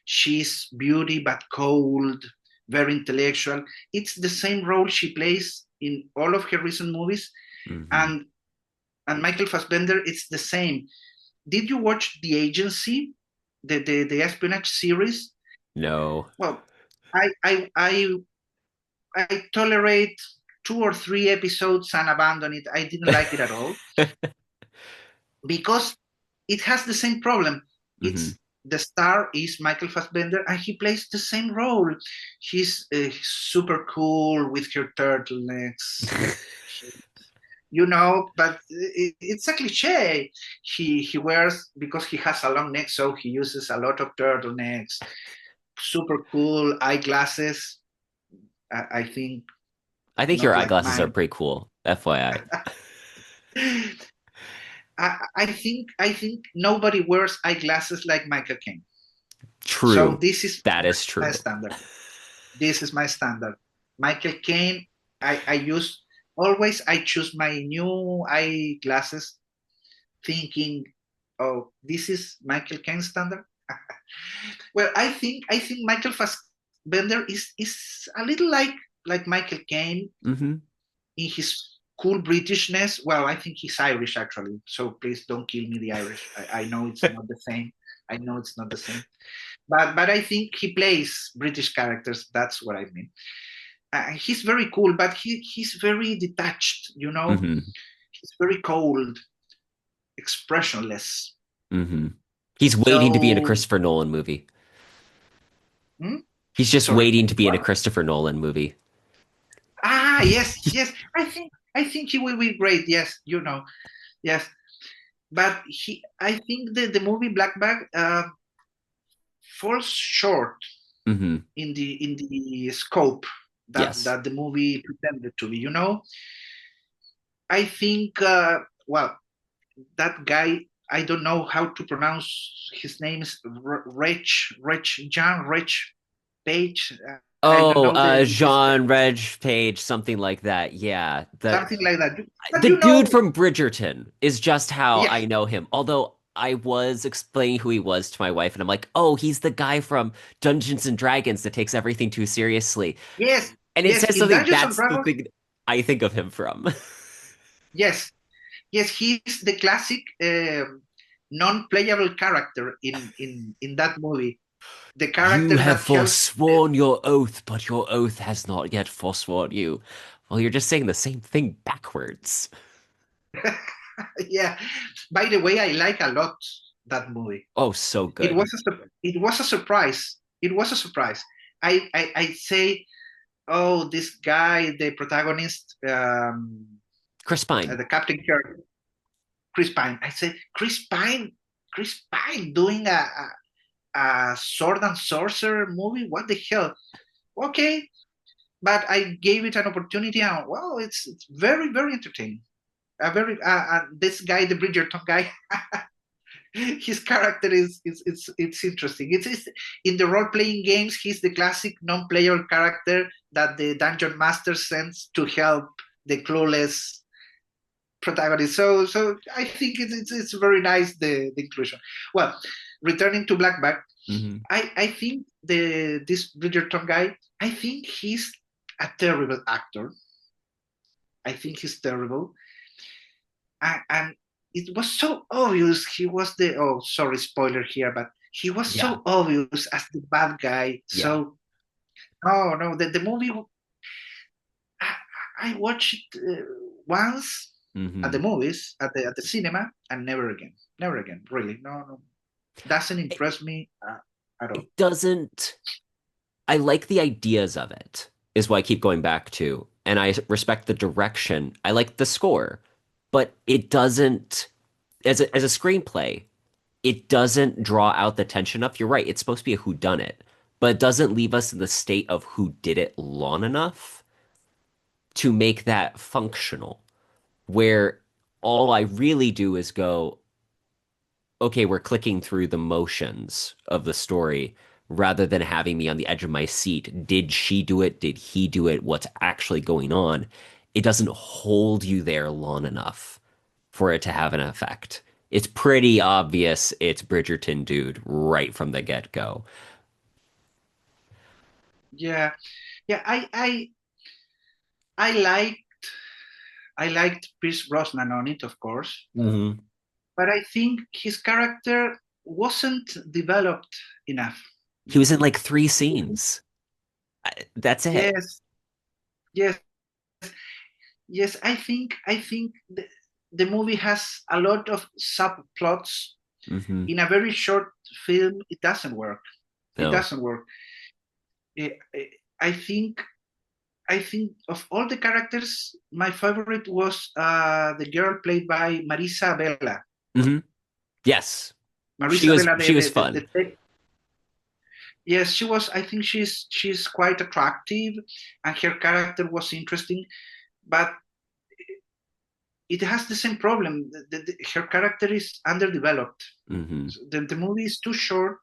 She's beauty but cold, very intellectual. It's the same role she plays in all of her recent movies, Hmm. and Michael Fassbender, it's the same. Did you watch The Agency, the espionage series? No. Well, I I I I tolerate two or three episodes and abandon it. I didn't like it at all because it has the same problem. Hmm. It's the star is Michael Fassbender, and he plays the same role. He's super cool with her turtlenecks, but it's a cliche. He wears, because he has a long neck, so he uses a lot of turtlenecks. Super cool eyeglasses. I think I think your not like eyeglasses are mine. pretty cool, FYI. I think nobody wears eyeglasses like Michael Caine. So True. this is That is my true. standard. This is my standard. Michael Caine. I use always. I choose my new eyeglasses, thinking, "Oh, this is Michael Caine standard." Well, I think Michael Fassbender is a little like Michael Caine Hmm. in his cool Britishness. Well, I think he's Irish actually. So please don't kill me, the Irish. I know it's not the same. I know it's not the same. But I think he plays British characters. That's what I mean. He's very cool, but he's very detached. Hmm. He's very cold, expressionless. Hmm. He's waiting to be in a So, Christopher Nolan movie. hmm? He's just Sorry, waiting to be in a what? Christopher Nolan movie. Ah, yes, yes. I think he will be great. Yes, yes. But I think the movie Black Bag falls short Hmm. in the scope that Yes. that the movie pretended to be. I think well, that guy, I don't know how to pronounce his name, is Rich Jan Rich. Page. I don't Oh, know this Jean Reg Page, something like that. Yeah, something like that. But the you dude know, from Bridgerton is just how yes, I know him. Although I was explaining who he was to my wife, and I'm like, oh, he's the guy from Dungeons and Dragons that takes everything too seriously. yes, And it yes. says In something Dungeons and that's the Dragons, thing I think of him from. yes, yes, he's the classic non-playable character in that movie. The You character have that helps. forsworn your oath, but your oath has not yet forsworn you. Well, you're just saying the same thing backwards. Yeah. By the way, I like a lot that movie. Oh, so It good. was it was a surprise. It was a surprise. I say, oh, this guy, the protagonist, Chris Pine. the captain character, Chris Pine. I say, Chris Pine doing a sword and sorcerer movie. What the hell? Okay, but I gave it an opportunity, and wow, it's very very entertaining. A very this guy, the Bridgerton guy, his character is it's interesting. It's in the role playing games. He's the classic non player character that the dungeon master sends to help the clueless protagonist. So I think it's very nice the inclusion. Well, returning to Blackback, Hmm. I think the this Bridgerton guy, I think he's a terrible actor. I think he's terrible, and it was so obvious he was the, oh, sorry, spoiler here, but he was Yeah, so obvious as the bad guy. yeah. So no, the movie, I, I watched it once at the Hmm. movies at the cinema, and never again, really. No, doesn't It, impress me at all. it doesn't. I like the ideas of it, is what I keep going back to. And I respect the direction. I like the score, but it doesn't, as a screenplay, it doesn't draw out the tension enough. You're right. It's supposed to be a whodunit, but it doesn't leave us in the state of who did it long enough to make that functional, where all I really do is go, okay, we're clicking through the motions of the story rather than having me on the edge of my seat. Did she do it? Did he do it? What's actually going on? It doesn't hold you there long enough for it to have an effect. It's pretty obvious it's Bridgerton dude right from the get-go. Yeah, yeah. I like I liked Pierce Brosnan on it, of course, Hmm. but I think his character wasn't developed enough. He was in like three scenes. That's it. Yes, yes, yes. I think the movie has a lot of subplots Hmm. in a very short film. It doesn't work. It No. doesn't work. I, I I think I think of all the characters, my favorite was the girl played by Marisa Bella. Hmm. Yes. She Marisa was Bella, she was fun. yes, she was. I think she's quite attractive, and her character was interesting. But it has the same problem. Her character is underdeveloped. Hmm. So the movie is too short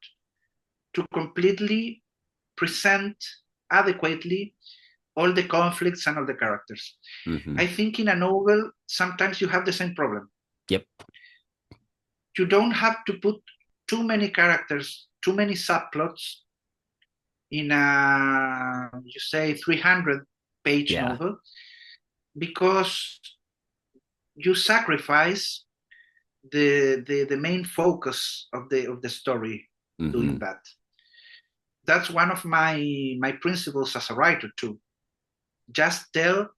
to completely present adequately all the conflicts and all the characters. Hmm. I think in a novel, sometimes you have the same problem. Yep. You don't have to put too many characters, too many subplots in a, you say, 300-page Yeah. novel, because you sacrifice the main focus of the story doing Hmm. that. That's one of my principles as a writer too. Just tell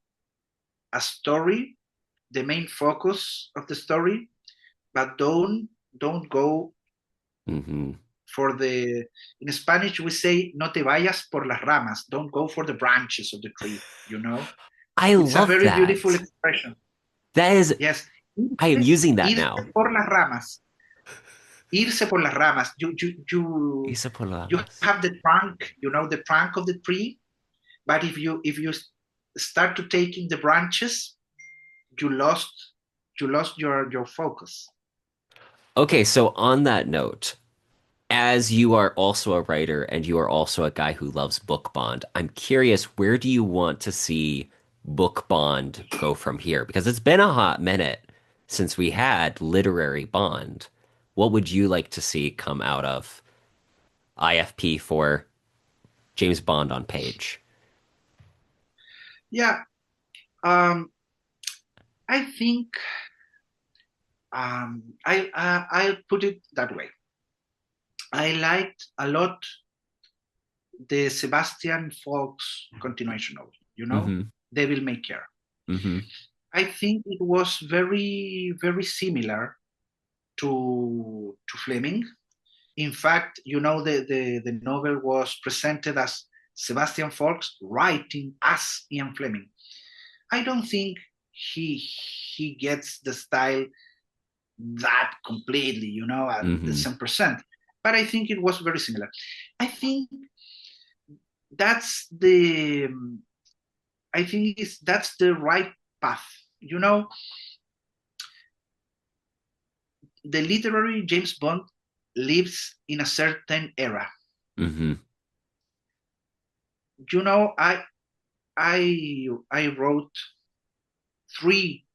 a story, the main focus of the story, but don't go Hmm. for the, in Spanish we say no te vayas por las ramas, don't go for the branches of the tree. I It's a love very beautiful that. expression. That is, Yes, I am using that irse now. por las ramas, irse por las ramas. Isa You Polaris. have the trunk, the trunk of the tree, but if you start to taking the branches, you lost your focus. Okay, so on that note, as you are also a writer and you are also a guy who loves book bond, I'm curious, where do you want to see book bond go from here? Because it's been a hot minute since we had literary bond. What would you like to see come out of IFP for James Bond on page? Yeah, um, I think I'll put it that way. I liked a lot the Sebastian Faulks continuation novel, Mm-hmm. Devil May Care. Mm-hmm. I think it was very, very similar to Fleming. In fact, the novel was presented as Sebastian Faulks writing as Ian Fleming. I don't think he gets the style that completely, at the Mm-hmm. same percent. But I think it was very similar. I think that's the I think that's the right path. You know, the literary James Bond lives in a certain era. Mm-hmm. You know, I wrote three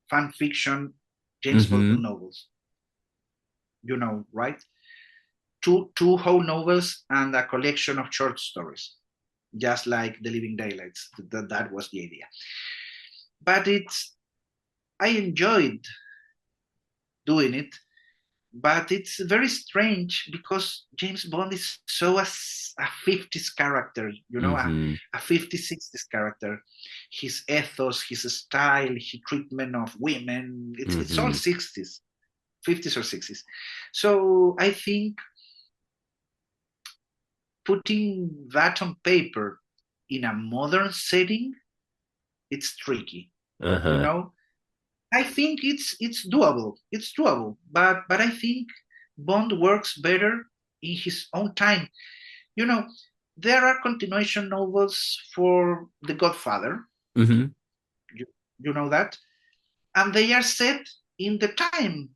fan fiction James Bond Mm-hmm. novels. Right? Two whole novels and a collection of short stories, just like The Living Daylights. That was the idea. But I enjoyed doing it, but it's very strange because James Bond is so a 50s character, Mm-hmm. a 50s, 60s character. His ethos, his style, his treatment of women, it's all Mm-hmm. 60s, 50s or 60s. So I think putting that on paper in a modern setting, it's tricky, you Uh-huh. know. I think it's doable. It's doable, but I think Bond works better in his own time. You know, there are continuation novels for The Godfather. Mm-hmm. You, you know that, and they are set in the time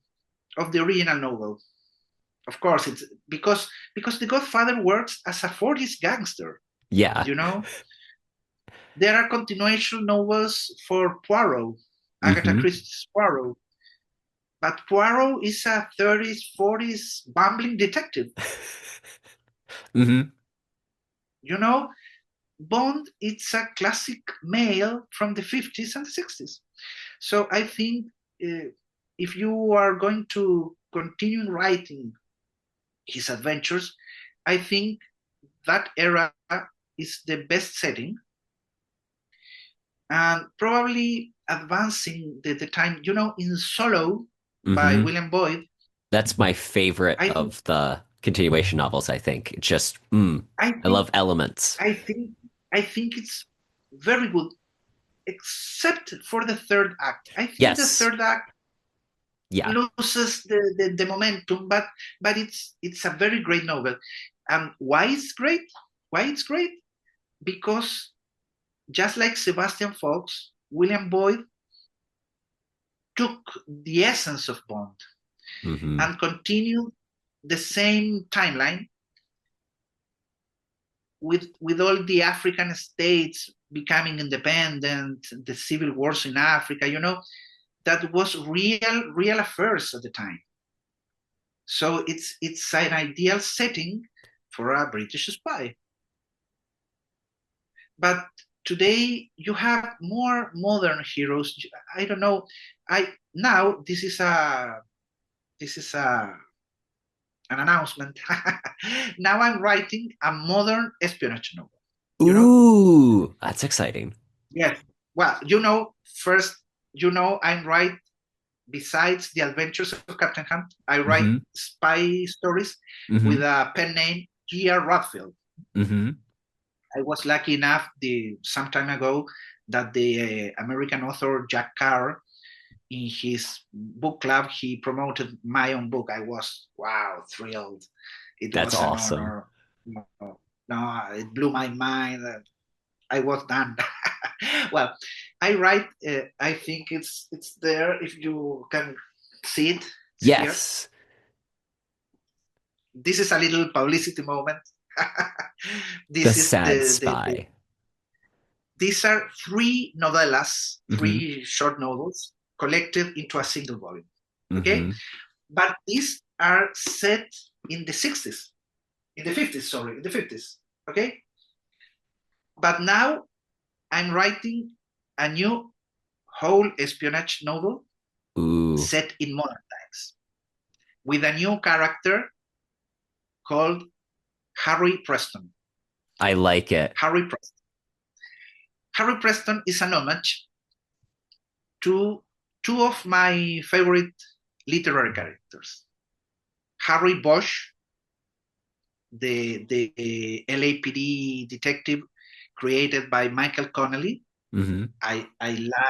of the original novel. Of course, it's because The Godfather works as a 40s gangster. Yeah. You know, there are continuation novels for Poirot, Agatha Mm-hmm. Christie's Poirot, but Poirot is a 30s, 40s bumbling detective. Mm-hmm. You know, Bond, it's a classic male from the 50s and the 60s. So I think uh, if you are going to continue writing his adventures, I think that era is the best setting and probably advancing the time, in Solo by Mm-hmm. William Boyd. That's my favorite I think of the continuation novels, I think. It's just, I I think love elements. I think I think it's very good, except for the third act. I think the Yes. third act Yeah. loses the momentum, but it's a very great novel. And why it's great? Why it's great? Because just like Sebastian Fox, William Boyd took the essence of Bond Mm-hmm. and continued the same timeline with all the African states becoming independent, the civil wars in Africa, that was real affairs at the time. So it's an ideal setting for a British spy. But today you have more modern heroes. I don't know. I now this is an announcement. Now I'm writing a modern espionage novel. You know? Ooh, that's exciting. Yes. Well, first, I'm right. Besides the adventures of Captain Hunt, I write Mm-hmm. spy stories with Mm-hmm. a pen name G.R. Rothfield. Mm-hmm. I was lucky enough some time ago that the American author Jack Carr, in his book club, he promoted my own book. I was wow thrilled. It That's was an awesome. honor. No, no, it blew my mind. I was done. Well, I write. I think it's there. If you can see it, it's here. Yes. This is a little publicity moment. The This is Sad Spy. these are three novellas, Mm-hmm. three short novels collected into a single volume. Okay, Mm-hmm. but these are set in the 60s, in the 50s, sorry, in the 50s. Okay, but now I'm writing a new whole espionage novel Ooh, set in modern times with a new character called Harry Preston. I like it. Harry Preston. Harry Preston is an homage to two of my favorite literary characters. Harry Bosch, the LAPD detective created by Michael Connelly. Mm-hmm. I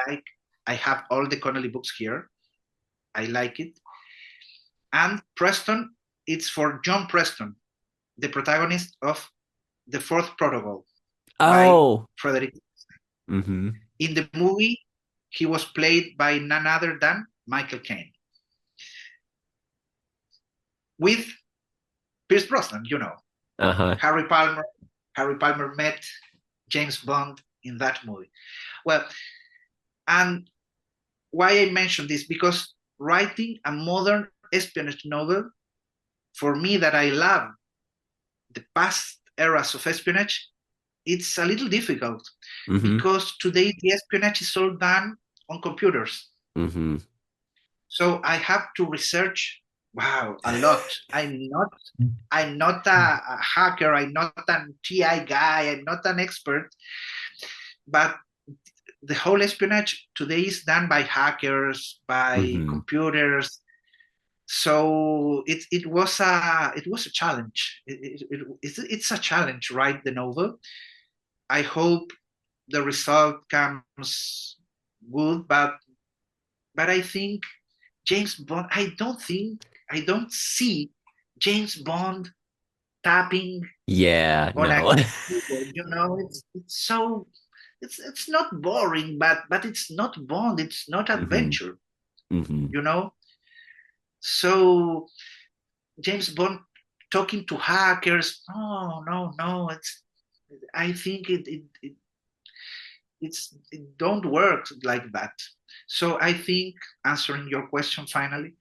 like, I have all the Connelly books here. I like it. And Preston, it's for John Preston, the protagonist of The Fourth Protocol by Oh. Frederick. Mm-hmm. In the movie, he was played by none other than Michael Caine with Pierce Brosnan, you know. Uh-huh. Harry Palmer, Harry Palmer met James Bond in that movie. Well, and why I mention this because writing a modern espionage novel for me that I love the past eras of espionage, it's a little difficult Mm-hmm. because today the espionage is all done on computers. Mm-hmm. So I have to research, wow, a lot. I'm not a hacker, I'm not an TI guy, I'm not an expert, but the whole espionage today is done by hackers, by Mm-hmm. computers. So it was a challenge. It's a challenge, to write the novel. I hope the result comes good, but I think James Bond. I don't see James Bond tapping Yeah, on a no. keyboard. You know, it's so it's not boring, but it's not Bond. It's not Mm-hmm. adventure. Mm-hmm. You know, so James Bond talking to hackers. No, no, no. It's I think it don't work like that. So I think answering your question finally,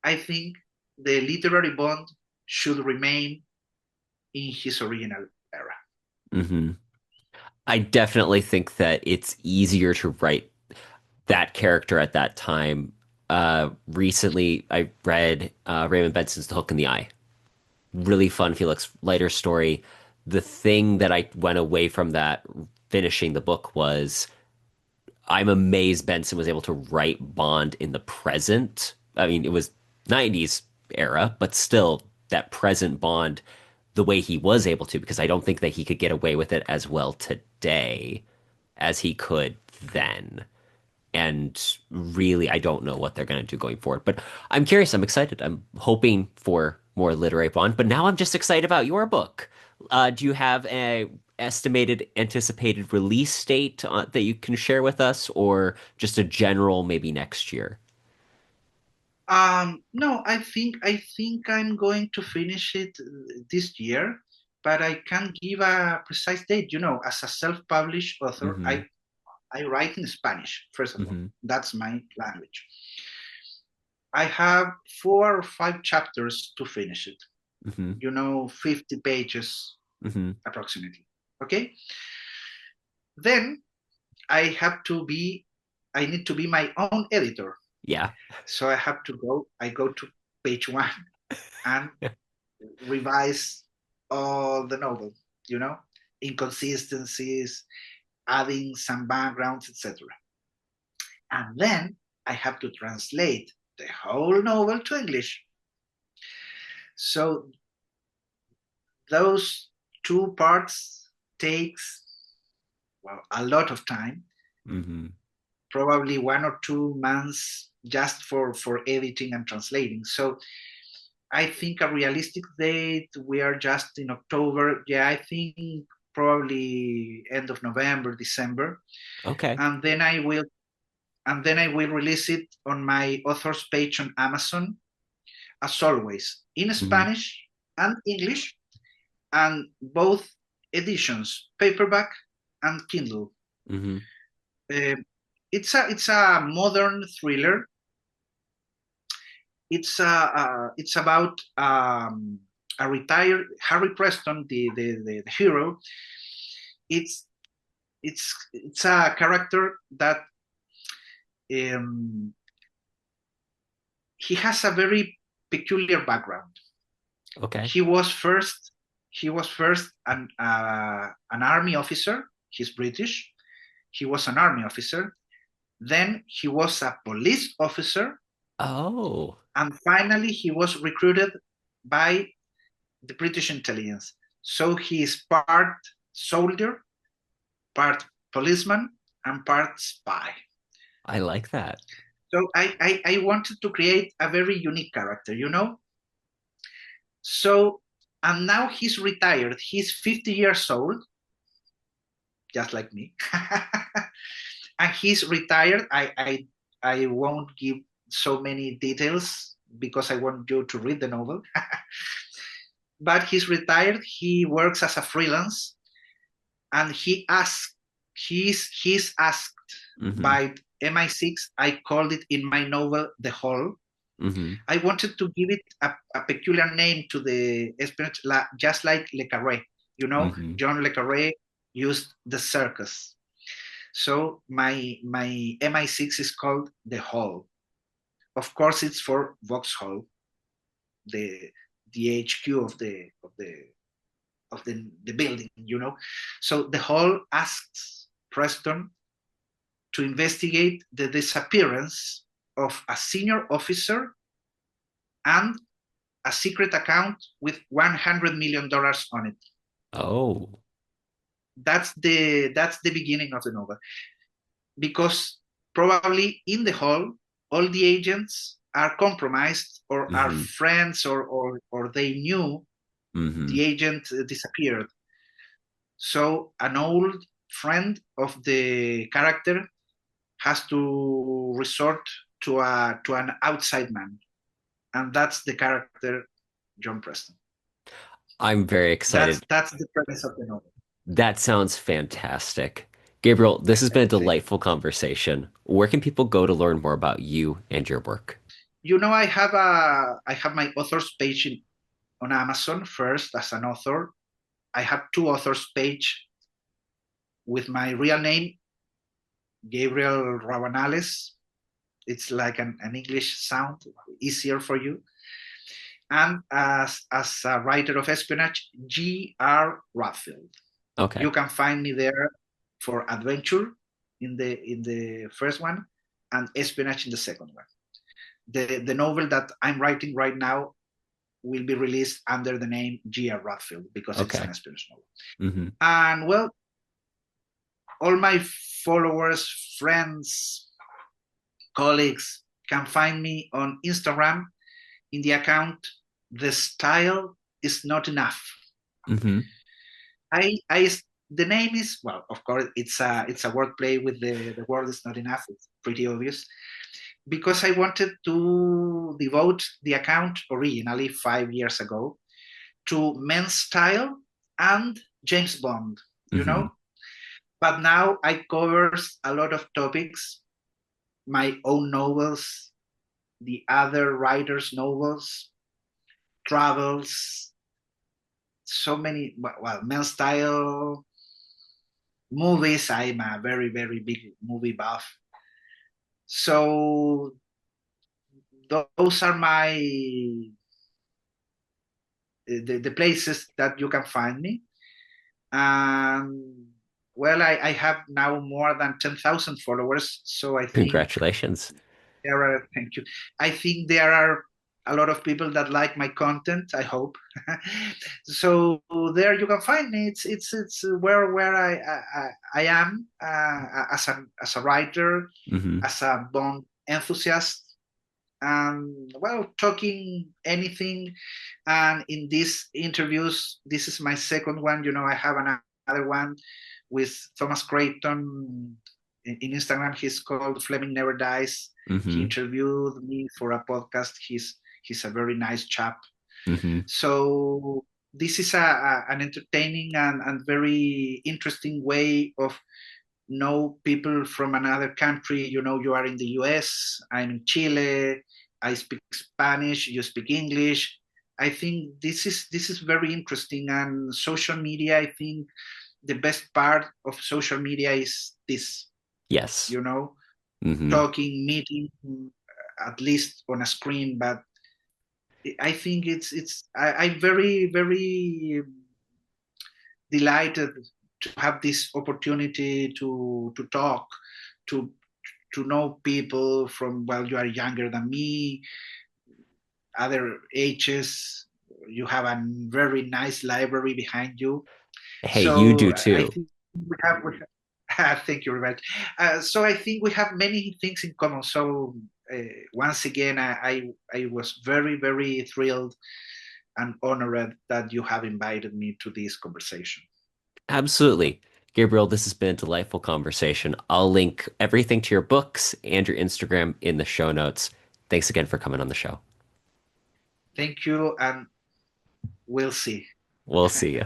I think the literary Bond should remain in his original era. Mm-hmm. I definitely think that it's easier to write that character at that time. Recently, I read Raymond Benson's The Hook in the Eye. Really fun Felix Leiter story. The thing that I went away from that finishing the book was I'm amazed Benson was able to write Bond in the present. I mean, it was 90s era, but still that present Bond the way he was able to, because I don't think that he could get away with it as well today as he could then. And really, I don't know what they're going to do going forward. But I'm curious. I'm excited. I'm hoping for more literary Bond. But now I'm just excited about your book. Do you have a estimated anticipated release date that you can share with us, or just a general maybe next year? No, I think I'm going to finish it this year, but I can't give a precise date. You know, as a self-published author, Mm-hmm. I write in Spanish, first of all. Mm-hmm. That's my language. I have 4 or 5 chapters to finish it. Mm-hmm. You know, 50 pages Mm-hmm. approximately. Okay. Then I have to be, I need to be my own editor. Yeah. So I go to page one and revise all the novel, you know, inconsistencies, adding some backgrounds, etc. And then I have to translate the whole novel to English. So those two parts takes well a lot of time, Mm-hmm. probably 1 or 2 months just for editing and translating. So I think a realistic date, we are just in October. Yeah, I think probably end of November, December. Okay. And then I will release it on my author's page on Amazon, as always, in Mm-hmm. Spanish and English, and both editions, paperback and Kindle. Mm-hmm. Uh, it's a modern thriller. It's about a retired Harry Preston, the hero. It's it's a character that um, he has a very peculiar background. Okay. He was first an army officer. He's British. He was an army officer. Then he was a police officer, Oh, and finally he was recruited by the British intelligence. So he is part soldier, part policeman, and part spy. I like that. So I wanted to create a very unique character, you know? So, and now he's retired. He's 50 years old, just like me. And he's retired. I won't give so many details because I want you to read the novel. But he's retired. He works as a freelance, and he's asked Mm-hmm. by MI6. I called it in my novel The Hall. Mm-hmm. I wanted to give it a peculiar name to the espionage, just like Le Carré. You know, Mm-hmm. John Le Carré used the circus. So my MI6 is called The Hall. Of course, it's for Vauxhall, the the HQ of the building. You know, so The Hall asks Preston to investigate the disappearance of a senior officer and a secret account with $100 million on it. Oh. That's the beginning of the novel, because probably in The Hall all the agents are compromised or are Mm-hmm. friends, or they knew Mm-hmm. the agent disappeared. So an old friend of the character has to resort to an outside man, and that's the character John Preston. I'm very That's excited. that's the premise of the novel. That sounds fantastic. Gabriel, this has been a Thank you. delightful conversation. Where can people go to learn more about you and your work? You know, I have my author's page on Amazon first as an author. I have two authors page with my real name, Gabriel Rabanales. It's like an English sound, easier for you. And as a writer of espionage, G.R. Radfield. Okay. You can find me there for adventure in the first one, and espionage in the second one. The novel that I'm writing right now will be released under the name G.R. Radfield because it's an Okay. espionage novel. Mm-hmm. And well, all my followers, friends, colleagues can find me on Instagram in the account The Style Is Not Enough. Mm-hmm. I the name is, well, of course it's a wordplay with the word is not enough. It's pretty obvious, because I wanted to devote the account originally 5 years ago to men's style and James Bond, you Mm-hmm. know. But now I covers a lot of topics, my own novels, the other writers' novels, travels, so many. Well, men's style, movies. I'm a very very big movie buff. So those are the places that you can find me. Well, I have now more than 10,000 followers. So I think Congratulations. there are, thank you. I think there are a lot of people that like my content, I hope. So there you can find me. It's where I am, as a writer, Mm-hmm. as a Bond enthusiast, and well, talking anything. And in these interviews, this is my second one. You know, I have another one with Thomas Creighton in Instagram. He's called Fleming Never Dies. He Mm-hmm. interviewed me for a podcast. He's a very nice chap. Hmm. So this is an entertaining and very interesting way of know people from another country. You know, you are in the US, I'm in Chile, I speak Spanish, you speak English. I think this is very interesting, and social media, I think the best part of social media is this, Yes. you know, Hmm. talking, meeting, at least on a screen. But I think I'm very delighted to have this opportunity to talk, to to know people from, well, you are younger than me, other ages. You have a very nice library behind you. Hey, you do So I too. think thank you very much. So I think we have many things in common. So once again, I was very thrilled and honored that you have invited me to this conversation. Absolutely. Gabriel, this has been a delightful conversation. I'll link everything to your books and your Instagram in the show notes. Thanks again for coming on the show. Thank you, and we'll see. We'll see you.